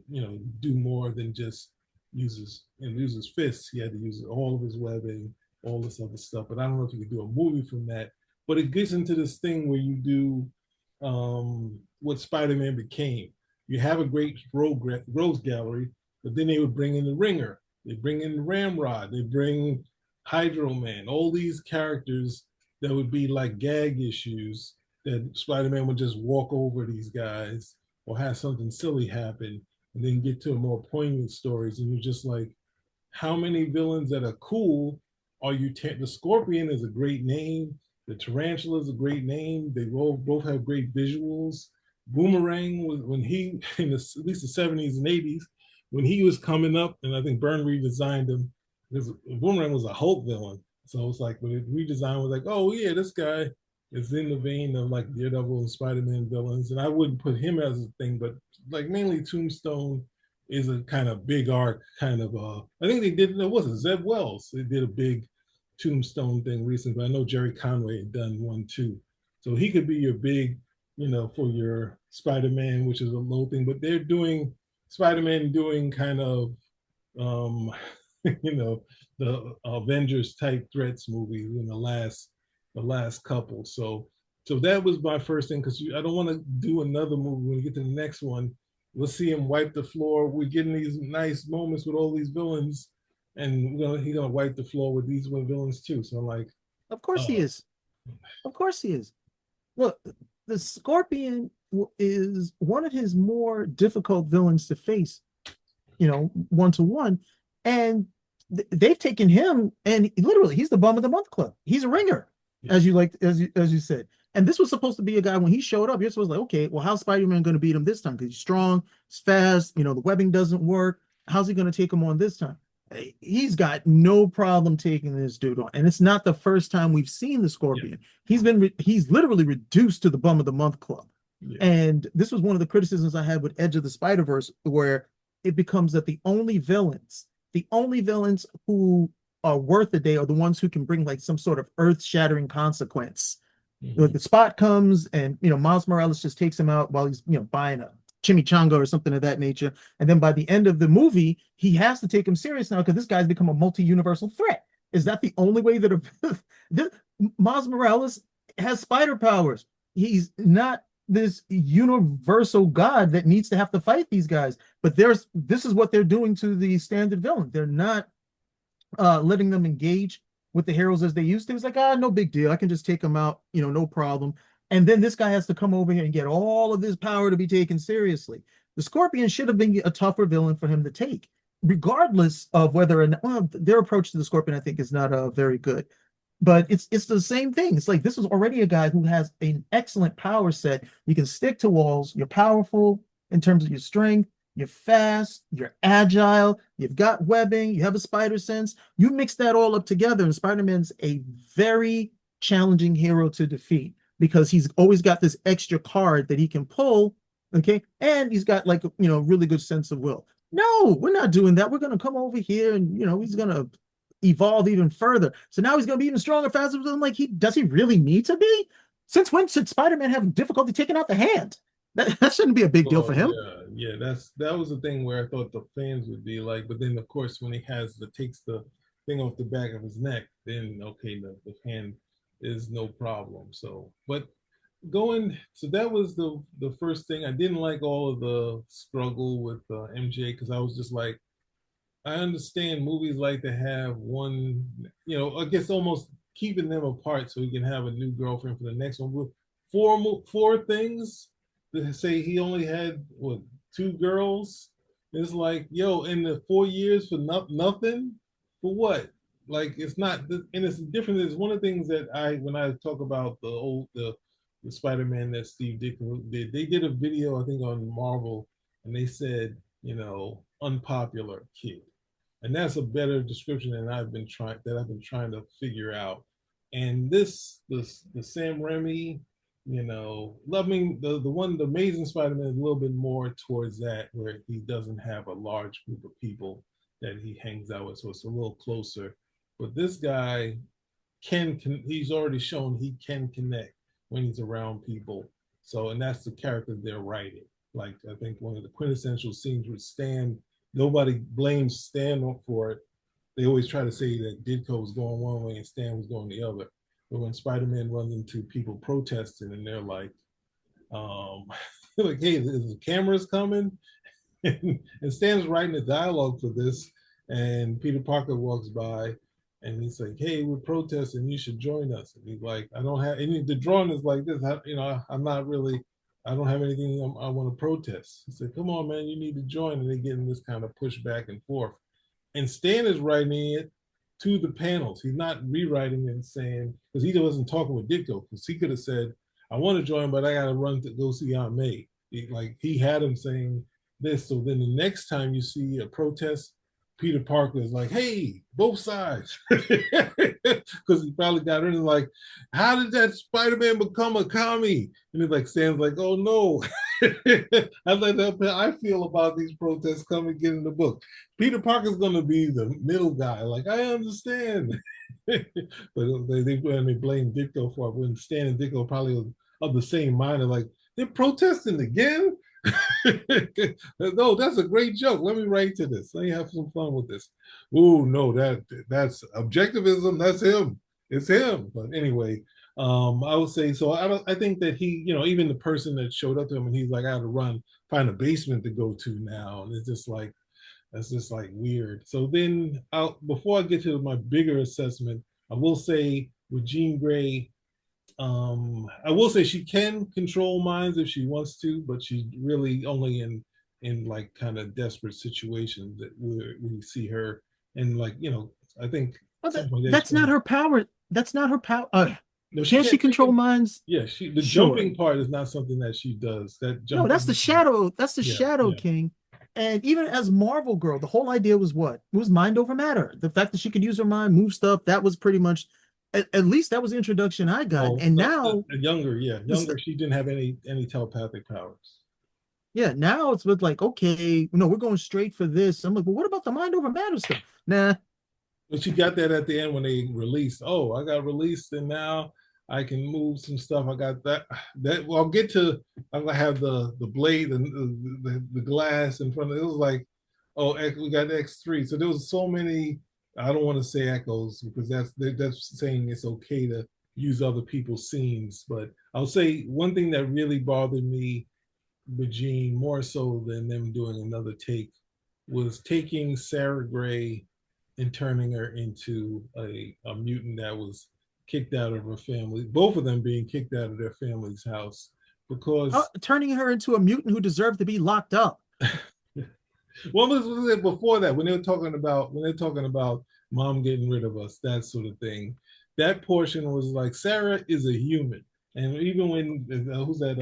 [SPEAKER 2] do more than just use his fists. He had to use all of his webbing, all this other stuff. But I don't know if you could do a movie from that. But it gets into this thing where you do what Spider-Man became. You have a great rogues gallery, but then they would bring in the Ringer, they bring in Ramrod, they bring Hydro Man, all these characters that would be like gag issues that Spider-Man would just walk over these guys or have something silly happen and then get to more poignant stories. And you're just like, how many villains that are cool are you? The Scorpion is a great name. The Tarantula is a great name. They both have great visuals. Boomerang was when he in at least the 70s and 80s when he was coming up, and I think Byrne redesigned him because Boomerang was a Hulk villain. So it's like when it redesigned was like, oh yeah, this guy is in the vein of like Daredevil and Spider-Man villains, and I wouldn't put him as a thing, but like mainly Tombstone is a kind of big arc kind of I think they did it wasn't Zeb Wells. They did a big Tombstone thing recently, but I know Jerry Conway had done one too. So he could be your big, for your Spider-Man, which is a low thing, but they're doing Spider-Man doing kind of um the Avengers type threats movies in the last couple. So that was my first thing because I don't want to do another movie when you get to the next one. We'll see him wipe the floor. We're getting these nice moments with all these villains, and he's gonna wipe the floor with these villains too. So I'm like,
[SPEAKER 1] Of course he
[SPEAKER 2] oh,
[SPEAKER 1] is. Of course he is. Look, the Scorpion is one of his more difficult villains to face, 1-to-1. And they've taken him, and literally he's the bum of the month club. He's a ringer,
[SPEAKER 2] yeah,
[SPEAKER 1] as you said. And this was supposed to be a guy when he showed up. You're supposed to like, okay, well, how's Spider-Man going to beat him this time? Because he's strong, he's fast. The webbing doesn't work. How's he going to take him on this time? He's got no problem taking this dude on, and it's not the first time we've seen the
[SPEAKER 2] yeah,
[SPEAKER 1] Scorpion. He's literally reduced to the bum of the month club.
[SPEAKER 2] yeah,
[SPEAKER 1] And this was one of the criticisms I had with Edge of the Spider-Verse, where it becomes that the only villains who are worth a day are the ones who can bring like some sort of earth-shattering consequence. Like
[SPEAKER 2] mm-hmm.
[SPEAKER 1] the Spot comes and Miles Morales just takes him out while he's buying a chimichanga or something of that nature. And then by the end of the movie, he has to take him serious now because this guy's become a multi-universal threat. Is that the only way that Miles Morales has spider powers? He's not this universal god that needs to have to fight these guys. But this is what they're doing to the standard villain. They're not letting them engage with the heroes as they used to. It's like, no big deal. I can just take them out, no problem. And then this guy has to come over here and get all of this power to be taken seriously. The Scorpion should have been a tougher villain for him to take, regardless of whether or not, well, their approach to the Scorpion, I think, is not very good. But it's the same thing. It's like this is already a guy who has an excellent power set. You can stick to walls. You're powerful in terms of your strength. You're fast, you're agile, you've got webbing, you have a spider sense. You mix that all up together, and Spider-Man's a very challenging hero to defeat because he's always got this extra card that he can pull, okay? And he's got like, really good sense of will. No, we're not doing that. We're going to come over here and, he's going to evolve even further. So now he's going to be even stronger, faster. I'm like, does he really need to be? Since when should Spider-Man have difficulty taking out the hand? That shouldn't be a big deal for
[SPEAKER 2] Well,
[SPEAKER 1] him.
[SPEAKER 2] yeah. That was the thing where I thought the fans would be like, but then of course when he takes the thing off the back of his neck, then okay, the hand is no problem. So, but so that was the first thing. I didn't like all of the struggle with MJ because I was just like, I understand movies like to have one, I guess almost keeping them apart so he can have a new girlfriend for the next one. With four things to say he only had what two girls. It's like, yo, in the 4 years for nothing, for what? Like it's not, and it's different. It's one of the things that when I talk about the Spider-Man that Steve Ditko did, they did a video I think on Marvel, and they said, unpopular kid, and that's a better description than I've been trying to figure out. And the Sam Raimi, loving the Amazing Spider-Man is a little bit more towards that, where he doesn't have a large group of people that he hangs out with, so it's a little closer. But this guy he's already shown he can connect when he's around people. So, and that's the character they're writing. Like I think one of the quintessential scenes with Stan, nobody blames Stan for it. They always try to say that Ditko was going one way and Stan was going the other. But when Spider-Man runs into people protesting and they're like, um, like, hey, the cameras coming? And Stan's writing the dialogue for this, and Peter Parker walks by, and he's like, "Hey, we're protesting. You should join us." And he's like, "I don't have any." The drawing is like this. I'm not really. I don't have anything I want to protest. He said, "Come on, man, you need to join." And they get in this kind of push back and forth. And Stan is writing it to the panels. He's not rewriting it and saying, because he wasn't talking with Ditko, because he could have said, "I want to join, but I got to run to go see Aunt May." He had him saying this. So then the next time you see a protest, Peter Parker is like, "Hey, both sides," because he probably got in and like, "How did that Spider-Man become a commie?" And he's like, Stan's like, "Oh no." I like that. I feel about these protests. Come and get in the book. Peter Parker's going to be the middle guy. Like, I understand. But they blame Ditko for it. When Stan and Ditko probably of the same mind. They're like, they're protesting again? No, that's a great joke. Let me write to this. Let me have some fun with this. Oh no, that's objectivism. That's him. It's him. But anyway, I would say so. I think that he, even the person that showed up to him and he's like, I had to run, find a basement to go to now, and it's just like that's just like weird. So then, before I get to my bigger assessment, I will say with Jean Grey, I will say she can control minds if she wants to, but she's really only in like kind of desperate situations that we see her. And like I think
[SPEAKER 1] Well,
[SPEAKER 2] at some point
[SPEAKER 1] that's not her power. That's not her power.
[SPEAKER 2] no, she
[SPEAKER 1] Can she
[SPEAKER 2] can't. She
[SPEAKER 1] control
[SPEAKER 2] can.
[SPEAKER 1] minds?
[SPEAKER 2] Yeah, the
[SPEAKER 1] Sure.
[SPEAKER 2] jumping part is not something that she does. That
[SPEAKER 1] No,
[SPEAKER 2] jumping.
[SPEAKER 1] that's the shadow. That's the
[SPEAKER 2] Yeah,
[SPEAKER 1] Shadow
[SPEAKER 2] yeah.
[SPEAKER 1] King. And even as Marvel Girl, the whole idea was what? It was mind over matter. The fact that she could use her mind, move stuff, that was pretty much, at least that was the introduction I got.
[SPEAKER 2] Oh,
[SPEAKER 1] And now,
[SPEAKER 2] younger, yeah,
[SPEAKER 1] it's,
[SPEAKER 2] younger. She didn't have any telepathic powers.
[SPEAKER 1] yeah, now it's with like, okay, no, we're going straight for this. I'm like, well, what about the mind over matter stuff? Nah.
[SPEAKER 2] But she got that at the end when they released. Oh, I got released, and now I can move some stuff. I got that. Well, I'll get to. I'm gonna have the blade and the glass in front of it. It was like, oh, we got X3. So there was so many. I don't want to say echoes because that's saying it's okay to use other people's scenes. But I'll say one thing that really bothered me with Jean more so than them doing another take was taking Sarah Gray and turning her into a mutant that was kicked out of her family, both of them being kicked out of their family's house because
[SPEAKER 1] Turning her into a mutant who deserved to be locked up.
[SPEAKER 2] what was it before that when they're talking about mom getting rid of us, that sort of thing. That portion was like Sarah is a human, and even when who's that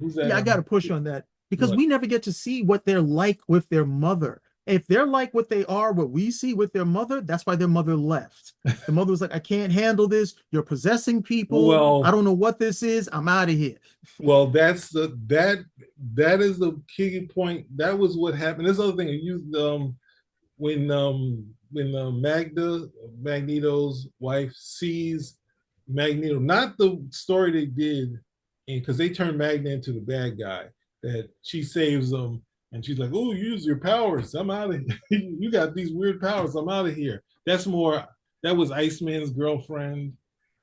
[SPEAKER 1] Yeah, I got to push on that because
[SPEAKER 2] what
[SPEAKER 1] we never get to see what they're like with their mother. If they're like what they are, what we see with their mother, that's why their mother left. The mother was like, I can't handle this. You're possessing people. I
[SPEAKER 2] well
[SPEAKER 1] don't know what this is. I'm out of here.
[SPEAKER 2] Well, that is the key point. That was what happened. This other thing you when Magneto's wife sees Magneto, not the story they did, and because they turned Magneto into the bad guy, that she saves them, and she's like, "Oh, use your powers. I'm out of here. You got these weird powers. I'm out of here." That's more. That was Iceman's girlfriend,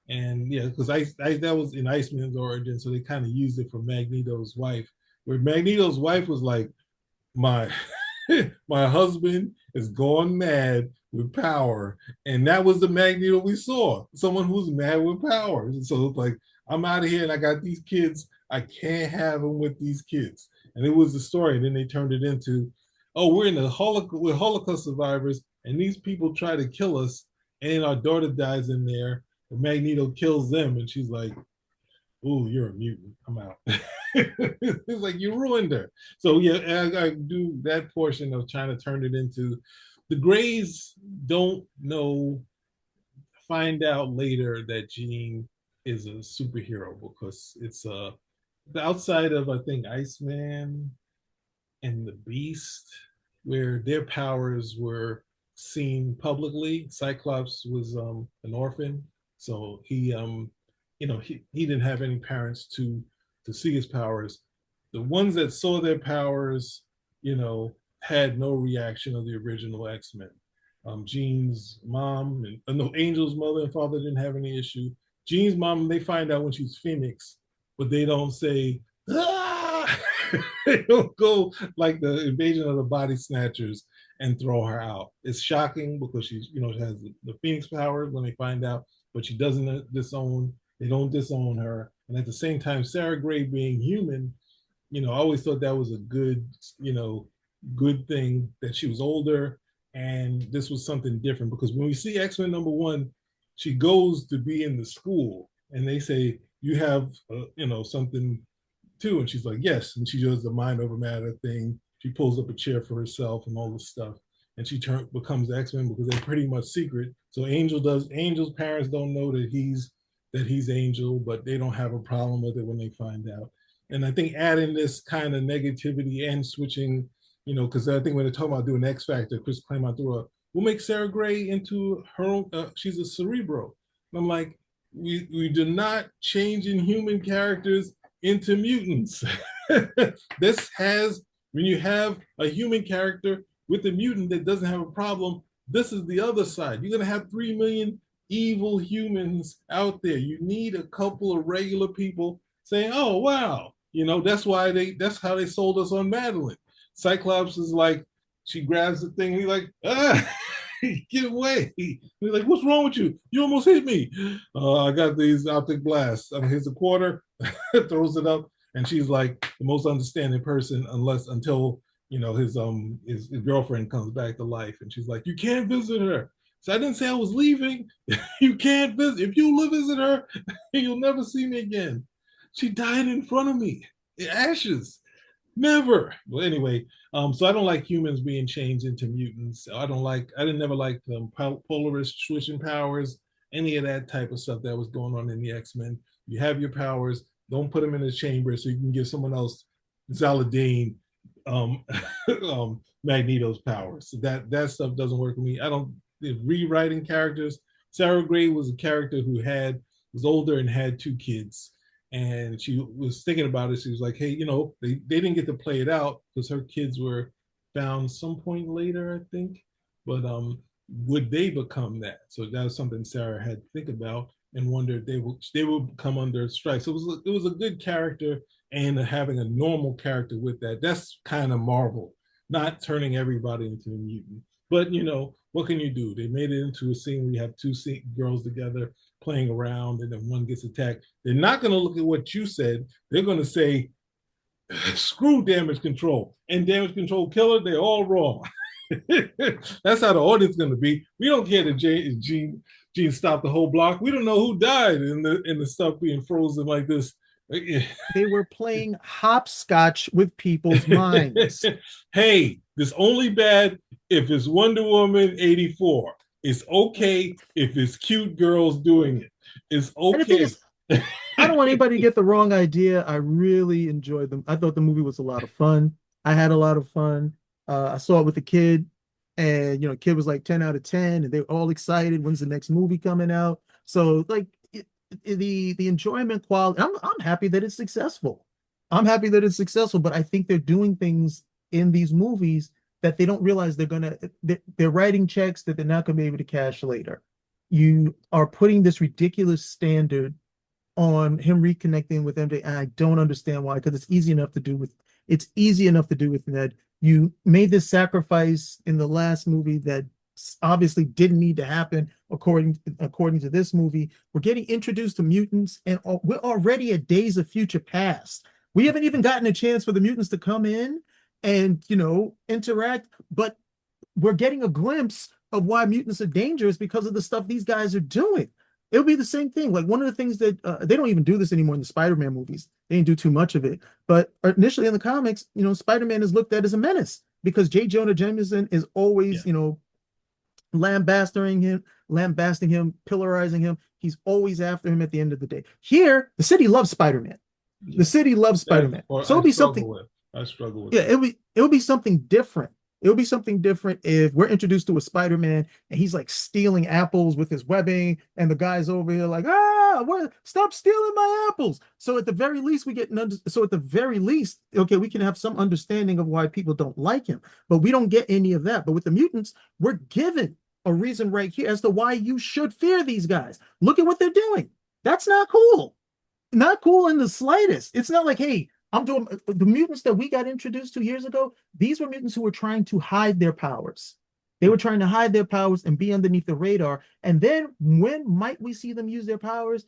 [SPEAKER 2] and yeah, because that was in Iceman's origin, so they kind of used it for Magneto's wife, where Magneto's wife was like, my my husband is going mad with power, and that was the Magneto we saw, someone who's mad with power. So it's like, I'm out of here, and I got these kids. I can't have them with these kids, and it was the story. And then they turned it into, oh, we're in the Holocaust, we're Holocaust survivors, and these people try to kill us, and our daughter dies in there. Magneto kills them, and she's like, "Ooh, you're a mutant. I'm out." It's like you ruined her. So yeah, I do that portion of trying to turn it into the Greys don't know. Find out later that Jean is a superhero because it's outside of I think Iceman and the Beast, where their powers were seen publicly. Cyclops was an orphan, so he didn't have any parents to see his powers. The ones that saw their powers, had no reaction of the original X-Men. Jean's mom and no, Angel's mother and father didn't have any issue. Jean's mom, they find out when she's Phoenix, but they don't say, ah! They don't go like the invasion of the body snatchers and throw her out. It's shocking because she's, she has the Phoenix powers when they find out, but she doesn't disown. They don't disown her, and at the same time, Sarah Gray being human, I always thought that was a good thing that she was older, and this was something different because when we see X-Men #1, she goes to be in the school, and they say you have, something too, and she's like yes, and she does the mind over matter thing. She pulls up a chair for herself and all this stuff, and she becomes X-Men because they're pretty much secret. So Angel's parents don't know that he's Angel, but they don't have a problem with it when they find out. And I think adding this kind of negativity and switching, because I think when they're talking about doing X Factor, Chris Claremont threw a, we'll make Sarah Gray into her own, she's a Cerebro. And I'm like, we do not change in human characters into mutants. When you have a human character with a mutant that doesn't have a problem, this is the other side. You're going to have 3 million evil humans out there. You need a couple of regular people saying, oh, wow. That's how they sold us on Madeline. Cyclops is like, she grabs the thing and he's like, get away. He's like, what's wrong with you? You almost hit me. I got these optic blasts. Here's a quarter, throws it up. And she's like the most understanding person until his girlfriend comes back to life. And she's like, you can't visit her. So I didn't say I was leaving. You can't visit. If you visit her, you'll never see me again. She died in front of me in ashes. Never. Well, anyway, so I don't like humans being changed into mutants. I didn't never like Polaris switching powers, any of that type of stuff that was going on in the X-Men. You have your powers, don't put them in a chamber so you can give someone else Zaladine Magneto's powers. So that stuff doesn't work for me. I don't rewriting characters. Sarah Gray was a character who was older and had 2 kids. And she was thinking about it. She was like, hey, they didn't get to play it out because her kids were found some point later, I think. But would they become that? So that was something Sarah had to think about and wonder if they would come under strike. So it was a good character, and having a normal character with that. That's kind of Marvel, not turning everybody into a mutant. But what can you do? They made it into a scene where you have 2 girls together playing around, and then one gets attacked. They're not going to look at what you said. They're going to say, screw damage control and damage control killer. They're all wrong. That's how the audience is going to be. We don't care that Gene stopped the whole block. We don't know who died in the stuff being frozen like this.
[SPEAKER 1] They were playing hopscotch with people's minds.
[SPEAKER 2] Hey, this only bad if it's Wonder Woman 84. It's okay if it's cute girls doing it. It's okay.
[SPEAKER 1] I don't want anybody to get the wrong idea. I really enjoyed them. I thought the movie was a lot of fun. I had a lot of fun. I saw it with a kid, and kid was like 10 out of 10, and they were all excited. When's the next movie coming out? So like the enjoyment quality. I'm happy that it's successful. I'm happy that it's successful, but I think they're doing things in these movies that they don't realize they're writing checks that they're not going to be able to cash later. You are putting this ridiculous standard on him reconnecting with MJ, and I don't understand why, because it's easy enough to do with Ned. You made this sacrifice in the last movie that obviously didn't need to happen according to this movie. We're getting introduced to mutants, and we're already at Days of Future Past. We haven't even gotten a chance for the mutants to come in and interact, but we're getting a glimpse of why mutants are dangerous because of the stuff these guys are doing. It'll be the same thing. Like one of the things that they don't even do this anymore in the Spider-Man movies. They didn't do too much of it. But initially in the comics, Spider-Man is looked at as a menace because J. Jonah Jameson is always, lambasting him, pillarizing him. He's always after him at the end of the day. Here, the city loves Spider-Man. Yeah. The city loves Spider-Man. So it'll be something.
[SPEAKER 2] I struggle with.
[SPEAKER 1] Yeah, it'll be something different. It'll be something different if we're introduced to a Spider-Man and he's like stealing apples with his webbing, and the guy's over here like, stop stealing my apples. So at the very least, okay, we can have some understanding of why people don't like him, but we don't get any of that. But with the mutants, we're given a reason right here as to why you should fear these guys. Look at what they're doing. That's not cool. Not cool in the slightest. It's not like, hey, I'm doing the mutants that we got introduced to years ago. These were mutants who were trying to hide their powers. They were trying to hide their powers and be underneath the radar. And then when might we see them use their powers?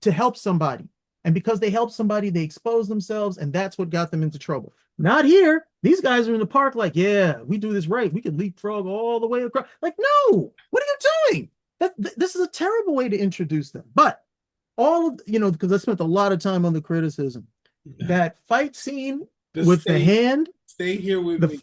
[SPEAKER 1] To help somebody. And because they help somebody, they expose themselves, and that's what got them into trouble. Not here. These guys are in the park, like, yeah, we do this right. We could leapfrog all the way across. Like, no, what are you doing? This is a terrible way to introduce them. But all of because I spent a lot of time on the criticism. That fight scene
[SPEAKER 2] Just
[SPEAKER 1] with the hand,
[SPEAKER 2] stay here with
[SPEAKER 1] the
[SPEAKER 2] me.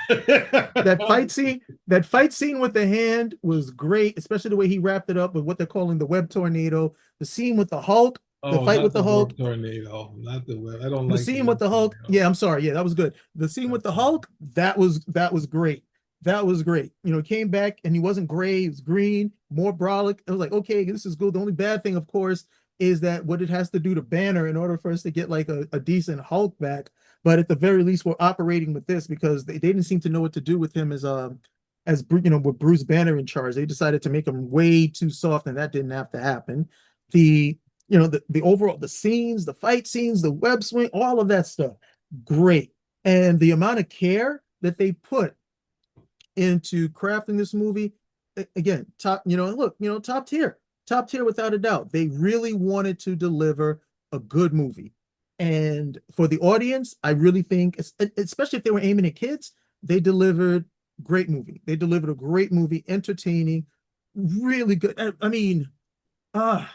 [SPEAKER 1] that fight scene, that fight scene with the hand was great, especially the way he wrapped it up with what they're calling the web tornado. The scene with the Hulk, the
[SPEAKER 2] Oh,
[SPEAKER 1] fight
[SPEAKER 2] not
[SPEAKER 1] with
[SPEAKER 2] the
[SPEAKER 1] the Hulk,
[SPEAKER 2] web tornado, not the web. I don't
[SPEAKER 1] the
[SPEAKER 2] like the
[SPEAKER 1] scene with
[SPEAKER 2] web
[SPEAKER 1] the Hulk.
[SPEAKER 2] tornado.
[SPEAKER 1] Yeah, I'm sorry. Yeah, that was good. The scene with the Hulk, that was great. That was great. Came back and he wasn't gray, he was green, more brolic. I was like, okay, this is good. The only bad thing, of course, is that what it has to do to Banner in order for us to get like a decent Hulk back. But at the very least, we're operating with this because they didn't seem to know what to do with him as with Bruce Banner in charge. They decided to make him way too soft, and that didn't have to happen. The the overall the scenes, the fight scenes, the web swing, all of that stuff, great. And the amount of care that they put into crafting this movie, again, top, look, top tier without a doubt. They really wanted to deliver a good movie. And for the audience, I really think, especially if they were aiming at kids, they delivered great movie. They delivered a great movie, entertaining, really good. I mean, uh,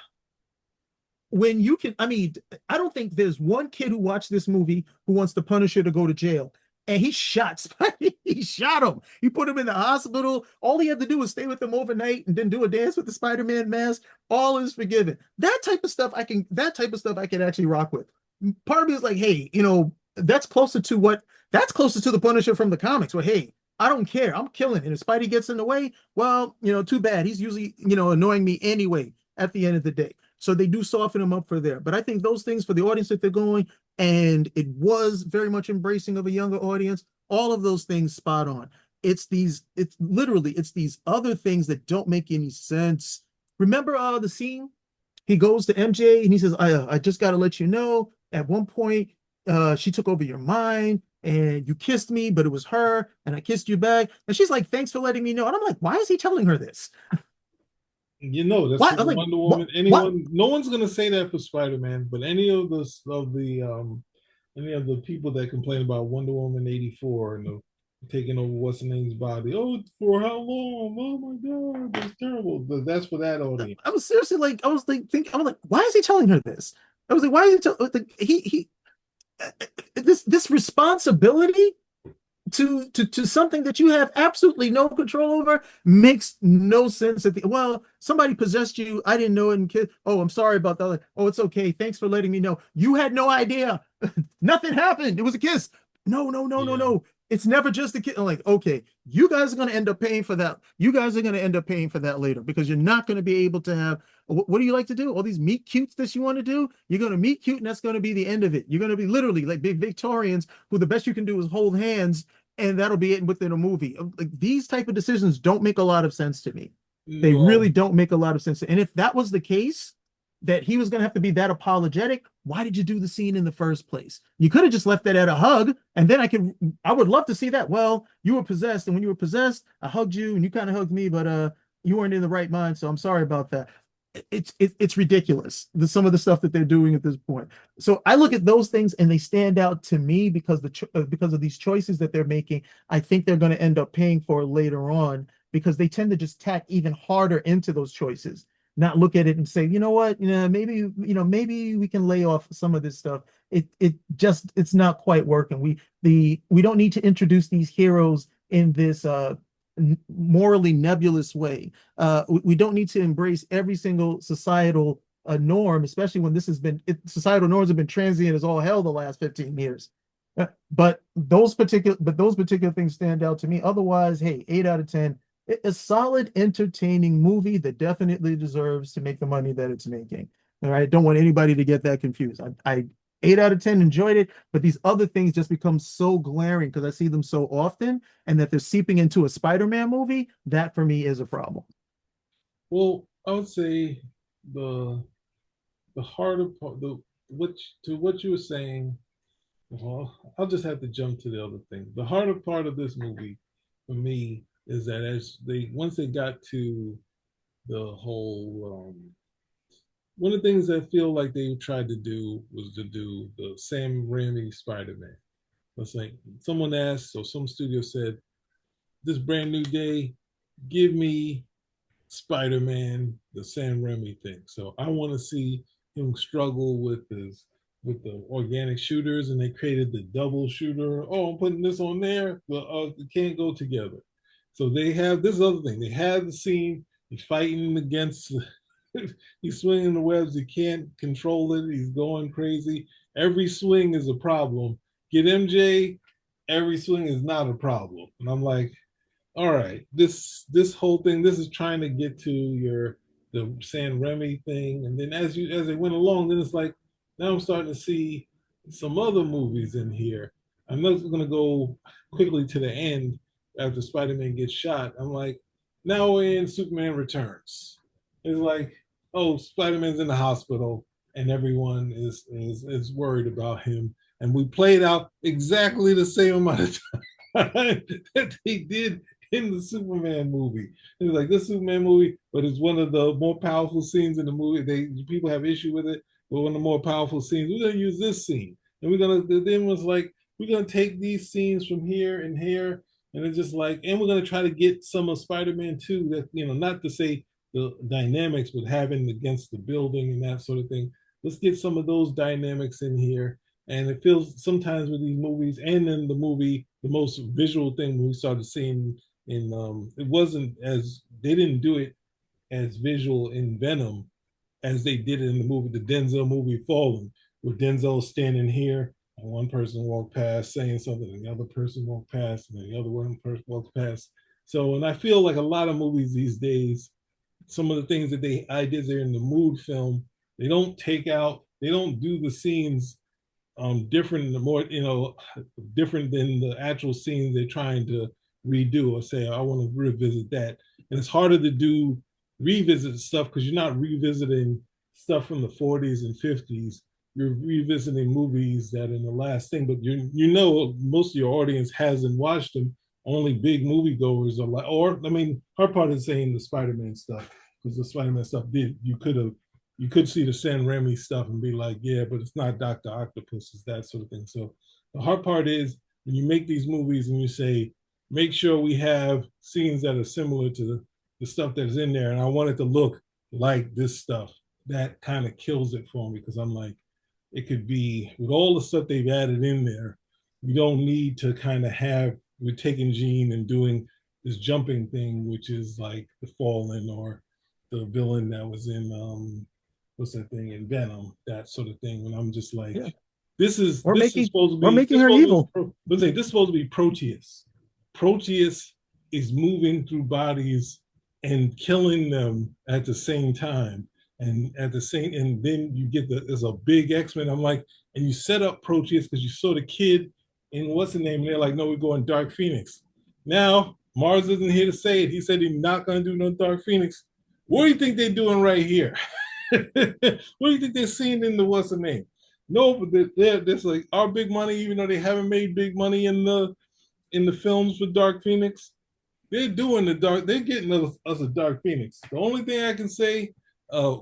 [SPEAKER 1] when you can, I mean, I don't think there's one kid who watched this movie who wants the Punisher to go to jail. And he shot Spidey. He shot him. He put him in the hospital. All he had to do was stay with him overnight and then do a dance with the Spider-Man mask. All is forgiven. That type of stuff I can actually rock with. Part of me is like, hey, that's closer to the Punisher from the comics, where hey, I don't care. I'm killing. And if Spidey gets in the way, well, too bad. He's usually, annoying me anyway at the end of the day. So they do soften them up for there. But I think those things for the audience that they're going, and it was very much embracing of a younger audience, all of those things spot on. It's these other things that don't make any sense. Remember the scene? He goes to MJ and he says, I just got to let you know, at one point, she took over your mind and you kissed me, but it was her, and I kissed you back. And she's like, thanks for letting me know. And I'm like, why is he telling her this?
[SPEAKER 2] That's
[SPEAKER 1] Why?
[SPEAKER 2] for
[SPEAKER 1] I'm like,
[SPEAKER 2] Wonder Woman.
[SPEAKER 1] what?
[SPEAKER 2] Anyone, no one's gonna say that for Spider-Man, but any of the people that complain about Wonder Woman 84 and taking over what's the name's body. Oh, for how long? Oh my God, that's terrible. But that's for that audience.
[SPEAKER 1] I was seriously like, I was like, thinking, I'm like, why is he telling her this? I was like, why is he telling? Like, he this responsibility to something that you have absolutely no control over makes no sense. Well, somebody possessed you. I didn't know it. And kid, oh, I'm sorry about that. Oh, it's okay. Thanks for letting me know. You had no idea. Nothing happened. It was a kiss. No, no, no, no,
[SPEAKER 2] Yeah.
[SPEAKER 1] no. It's never just a kid. I'm like, okay, you guys are going to end up paying for that. You guys are going to end up paying for that later because you're not going to be able to have. What do you like to do? All these meet cutes that you want to do. You're going to meet cute, and that's going to be the end of it. You're going to be literally like big Victorians who the best you can do is hold hands, and that'll be it within a movie. Like these type of decisions don't make a lot of sense to me. They really
[SPEAKER 2] No.
[SPEAKER 1] don't make a lot of sense. And if that was the case, that he was going to have to be that apologetic, why did you do the scene in the first place? You could have just left that at a hug, and then I would love to see that. Well, you were possessed, and when you were possessed, I hugged you, and you kind of hugged me, but you weren't in the right mind, so I'm sorry about that. It's ridiculous, some of the stuff that they're doing at this point. So I look at those things and they stand out to me because of these choices that they're making. I think they're going to end up paying for later on because they tend to just tack even harder into those choices, not look at it and say, you know what, maybe we can lay off some of this stuff. It's not quite working. We don't need to introduce these heroes in this morally nebulous way. We don't need to embrace every single societal norm, especially when societal norms have been transient as all hell the last 15 years. But those particular things stand out to me. Otherwise, hey, 8 out of 10. A solid, entertaining movie that definitely deserves to make the money that it's making. All right, don't want anybody to get that confused. I 8 out of 10 enjoyed it, but these other things just become so glaring because I see them so often, and that they're seeping into a Spider-Man movie. That for me is a problem.
[SPEAKER 2] Well, I would say the the harder part, what you were saying. Well, I'll just have to jump to the other thing. The harder part of this movie for me is that as they once they got to the whole one of the things I feel like they tried to do was to do the Sam Raimi Spider-Man. It's like someone asked, or some studio said, "This brand new day, give me Spider-Man, the Sam Raimi thing." So I want to see him struggle with the organic shooters, and they created the double shooter. Oh, I'm putting this on there, but it can't go together. So they have this other thing. They have the scene. He's fighting against. He's swinging the webs. He can't control it. He's going crazy. Every swing is a problem. Get MJ. Every swing is not a problem. And I'm like, all right, this whole thing, this is trying to get to your the San Remy thing, and then as it went along, then it's like now I'm starting to see some other movies in here. I'm not going to go quickly to the end after Spider-Man gets shot. I'm like, now we're in Superman Returns. It's like, oh, Spider-Man's in the hospital, and everyone is worried about him, and we played out exactly the same amount of time that they did in the Superman movie. It's like this Superman movie, but it's one of the more powerful scenes in the movie. People have issue with it, but one of the more powerful scenes. We're gonna use this scene, and we're gonna then was like we're gonna take these scenes from here and here, and it's just like, and we're gonna try to get some of Spider-Man 2. That not to say the dynamics with having against the building and that sort of thing. Let's get some of those dynamics in here. And it feels sometimes with these movies, and in the movie, the most visual thing we started seeing in it wasn't as they didn't do it as visual in Venom as they did it in the movie, the Denzel movie Fallen, where Denzel standing here and one person walked past saying something, and the other person walked past, and then the other one person walked past. So, and I feel like a lot of movies these days, some of the things that I did there in the mood film, they don't take out, they don't do the scenes different, the more different than the actual scenes they're trying to redo or say I want to revisit that. And it's harder to do revisit stuff because you're not revisiting stuff from the 40s and 50s. You're revisiting movies that in the last thing, but most of your audience hasn't watched them. Only big moviegoers are like, or I mean, hard part is saying the Spider-Man stuff because the Spider-Man stuff did you could see the San Remy stuff and be like, yeah, but it's not Dr. Octopus, it's that sort of thing. So the hard part is when you make these movies and you say, make sure we have scenes that are similar to the stuff that's in there. And I want it to look like this stuff. That kind of kills it for me because I'm like, it could be with all the stuff they've added in there, you don't need to kind of have, we're taking Gene and doing this jumping thing, which is like the Fallen or the villain that was in what's that thing in Venom, that sort of thing. When I'm just like,
[SPEAKER 1] Yeah.
[SPEAKER 2] this is supposed to
[SPEAKER 1] We're
[SPEAKER 2] be
[SPEAKER 1] making her evil.
[SPEAKER 2] this is supposed to be Proteus. Proteus is moving through bodies and killing them at the same time. And at the same, and then you get there's a big X-Men. I'm like, and you set up Proteus because you saw the kid in what's the name? And they're like, no, we're going Dark Phoenix. Now Mars isn't here to say it. He said he's not going to do no Dark Phoenix. What do you think they're doing right here? What do you think they're seeing in the what's the name? No, but they're like our big money, even though they haven't made big money in the films for Dark Phoenix. They're doing the dark. They're getting us a Dark Phoenix. The only thing I can say,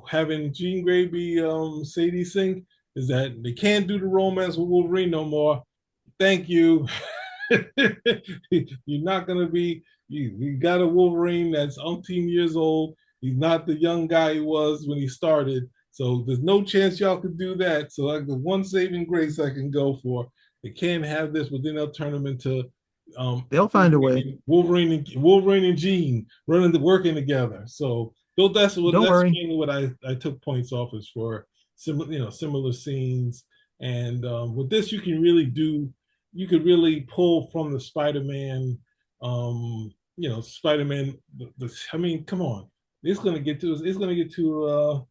[SPEAKER 2] having Jean Grey be Sadie Sink, is that they can't do the romance with Wolverine no more. Thank you. You're not gonna be. You got a Wolverine that's umpteen years old. He's not the young guy he was when he started. So there's no chance y'all could do that. So like the one saving grace I can go for. They can't have this, but then they'll turn them into
[SPEAKER 1] They'll find a way.
[SPEAKER 2] Wolverine and Jean working together. So that's
[SPEAKER 1] Don't worry.
[SPEAKER 2] mainly what I took points off as for similar scenes. And with this, you could really pull from the Spider-Man. Spider-Man. I mean, come on, it's gonna get to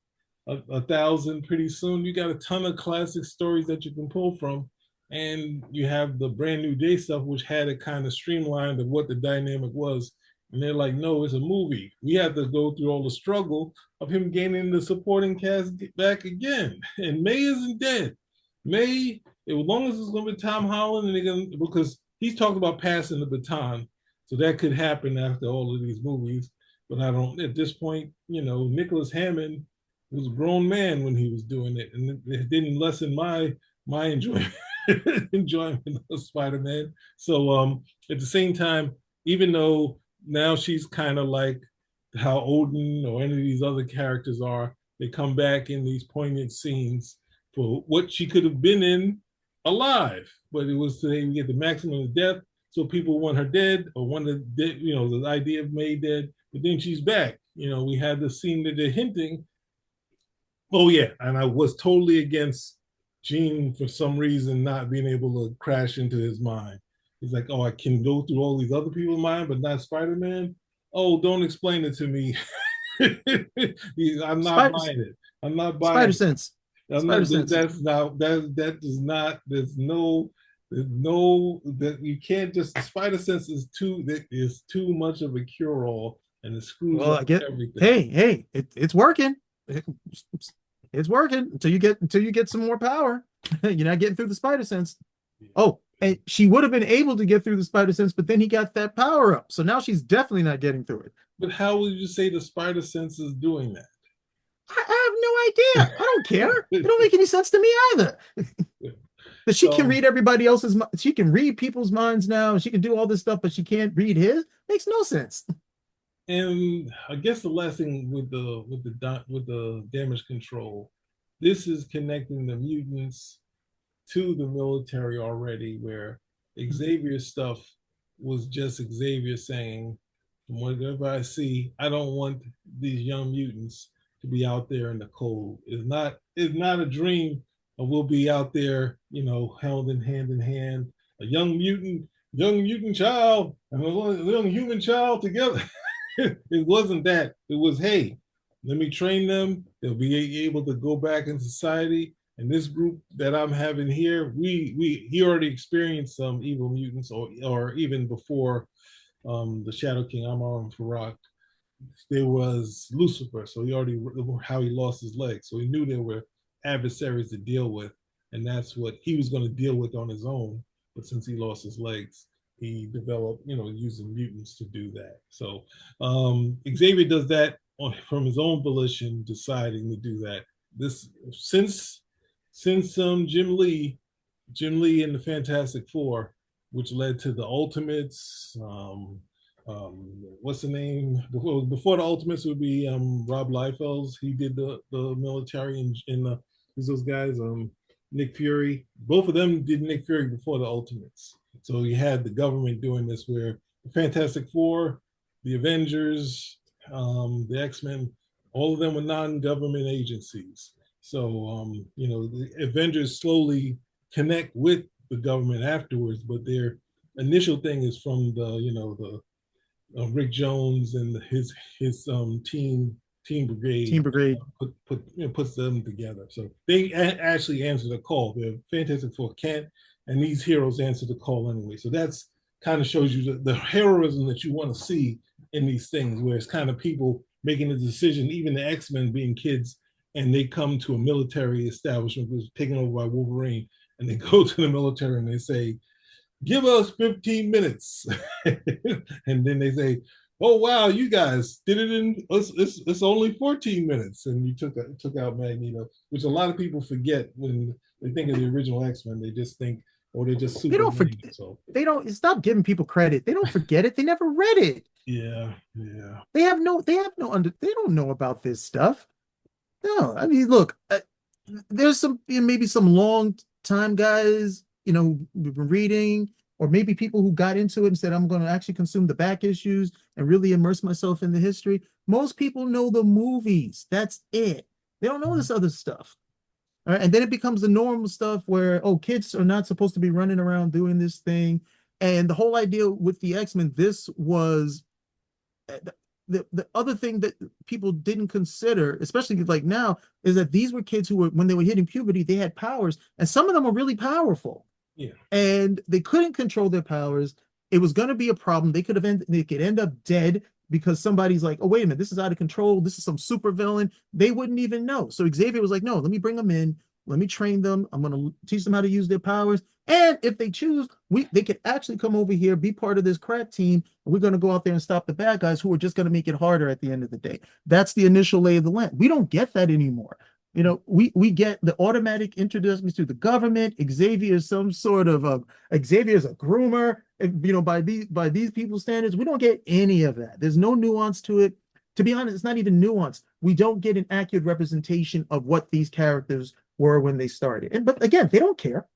[SPEAKER 2] 1,000 pretty soon. You got a ton of classic stories that you can pull from, and you have the brand new day stuff, which had it kind of streamlined of what the dynamic was. And they're like, no, it's a movie. We have to go through all the struggle of him gaining the supporting cast back again. And May isn't dead. May as long as it's going to be Tom Holland, and they're going because he's talked about passing the baton, so that could happen after all of these movies. But I don't. At this point, Nicholas Hammond was a grown man when he was doing it, and it didn't lessen my enjoyment enjoyment of Spider-Man. So at the same time, even though now she's kind of like how Odin or any of these other characters are, they come back in these poignant scenes for what she could have been in alive, but it was to get the maximum of death. So people want her dead or want the the idea of May dead, but then she's back. We had the scene that they're hinting. Oh yeah, and I was totally against Gene for some reason not being able to crash into his mind. He's like, oh, I can go through all these other people's mind, but not Spider-Man. Oh, don't explain it to me. I'm not
[SPEAKER 1] Spider
[SPEAKER 2] buying it. I'm not buying
[SPEAKER 1] Spider
[SPEAKER 2] it.
[SPEAKER 1] Sense.
[SPEAKER 2] I'm
[SPEAKER 1] Spider
[SPEAKER 2] not.
[SPEAKER 1] Sense.
[SPEAKER 2] That's not. That does not. There's no that you can't just. The spider sense is too much of a cure all, and it screws
[SPEAKER 1] Well,
[SPEAKER 2] up
[SPEAKER 1] I get.
[SPEAKER 2] everything.
[SPEAKER 1] Hey, it's working. It's working until you get some more power. You're not getting through the Spider Sense. Oh, and she would have been able to get through the Spider Sense, but then he got that power up. So now she's definitely not getting through it.
[SPEAKER 2] But how would you say the spider sense is doing
[SPEAKER 1] I have no idea. I don't care. It don't make any sense to me either.
[SPEAKER 2] that?
[SPEAKER 1] That she can
[SPEAKER 2] So,
[SPEAKER 1] read everybody else's, she can read people's minds now. She can do all this stuff, but she can't read his. Makes no sense.
[SPEAKER 2] and I guess the last thing with the damage control, this is connecting the mutants to the military already, where Xavier's stuff was just Xavier saying, from whatever I see, I don't want these young mutants to be out there in the cold. It's not a dream of we'll be out there, held in hand, a young mutant child and a young human child together. It wasn't that. It was, hey, let me train them. They'll be able to go back in society. And this group that I'm having here, he already experienced some evil mutants, or even before the Shadow King Amar and Farak, there was Lucifer. So he already how he lost his legs. So he knew there were adversaries to deal with, and that's what he was going to deal with on his own. But since he lost his legs, he developed, using mutants to do that. So Xavier does that from his own volition, deciding to do that. This since Jim Lee and the Fantastic Four, which led to the Ultimates. What's the name? Before the Ultimates would be Rob Liefeld's. He did the military in the who's those guys? Nick Fury. Both of them did Nick Fury before the Ultimates. So you had the government doing this, where the Fantastic Four, the Avengers, the X-Men, all of them were non-government agencies. So the Avengers slowly connect with the government afterwards, but their initial thing is from the Rick Jones and his team brigade
[SPEAKER 1] Team Brigade.
[SPEAKER 2] puts them together. So they actually answer the call. The Fantastic Four can't, and these heroes answer the call anyway. So that's kind of shows you the heroism that you want to see in these things, where it's kind of people making a decision, even the X-Men being kids, and they come to a military establishment that was taken over by Wolverine, and they go to the military and they say, give us 15 minutes. And then they say, oh, wow, you guys did it it's only 14 minutes. And you took out Magneto, which a lot of people forget when they think of the original X-Men. They just think, oh, they're just
[SPEAKER 1] They don't
[SPEAKER 2] Superman.
[SPEAKER 1] forget.
[SPEAKER 2] So,
[SPEAKER 1] They don't stop giving people credit. They don't forget it. They never read it.
[SPEAKER 2] yeah, yeah.
[SPEAKER 1] They don't know about this stuff. No, I mean, look, there's maybe some long time guys, we've been reading, or maybe people who got into it and said, I'm going to actually consume the back issues and really immerse myself in the history. Most people know the movies. That's it. They don't know this other stuff. All right. And then it becomes the normal stuff where, oh, kids are not supposed to be running around doing this thing. And the whole idea with the X-Men, this was the other thing that people didn't consider, especially like now, is that these were kids who were, when they were hitting puberty, they had powers, and some of them were really powerful.
[SPEAKER 2] Yeah.
[SPEAKER 1] And they couldn't control their powers. It was going to be a problem. They could end up dead because somebody's like, oh, wait a minute, this is out of control. This is some super villain. They wouldn't even know. So Xavier was like, no, let me bring them in. Let me train them. I'm going to teach them how to use their powers. And if they choose, they can actually come over here, be part of this crack team, and we're going to go out there and stop the bad guys who are just going to make it harder at the end of the day. That's the initial lay of the land. We don't get that anymore. We get the automatic introductions to the government. Xavier is some sort of Xavier is a groomer. By these people's standards, we don't get any of that. There's no nuance to it. To be honest, it's not even nuance. We don't get an accurate representation of what these characters were when they started. But again, they don't care.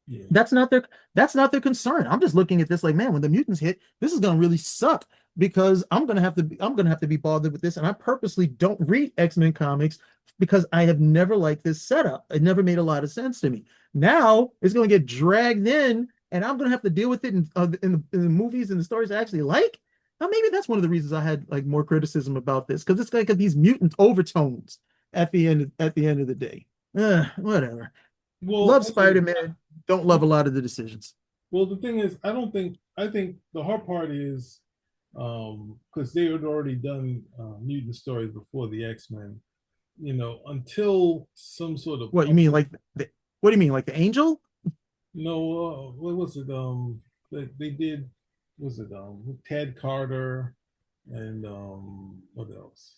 [SPEAKER 2] Yeah.
[SPEAKER 1] That's not their concern. I'm just looking at this like, man, when the mutants hit, this is gonna really suck because I'm gonna have to be bothered with this. And I purposely don't read X-Men comics because I have never liked this setup. It never made a lot of sense to me. Now it's gonna get dragged in, and I'm gonna have to deal with it in the movies and the stories I actually like. Now, maybe that's one of the reasons I had like more criticism about this because it's like these mutant overtones at the end of the day. Whatever.
[SPEAKER 2] Well,
[SPEAKER 1] Love
[SPEAKER 2] okay.
[SPEAKER 1] Spider-Man. Don't love a lot of the decisions.
[SPEAKER 2] Well, the thing is, I think the hard part is because they had already done mutant stories before the X-Men, until some sort of
[SPEAKER 1] What you mean,
[SPEAKER 2] public,
[SPEAKER 1] like what do you mean, like the Angel?
[SPEAKER 2] what was it? They did, was it Ted Carter and what else?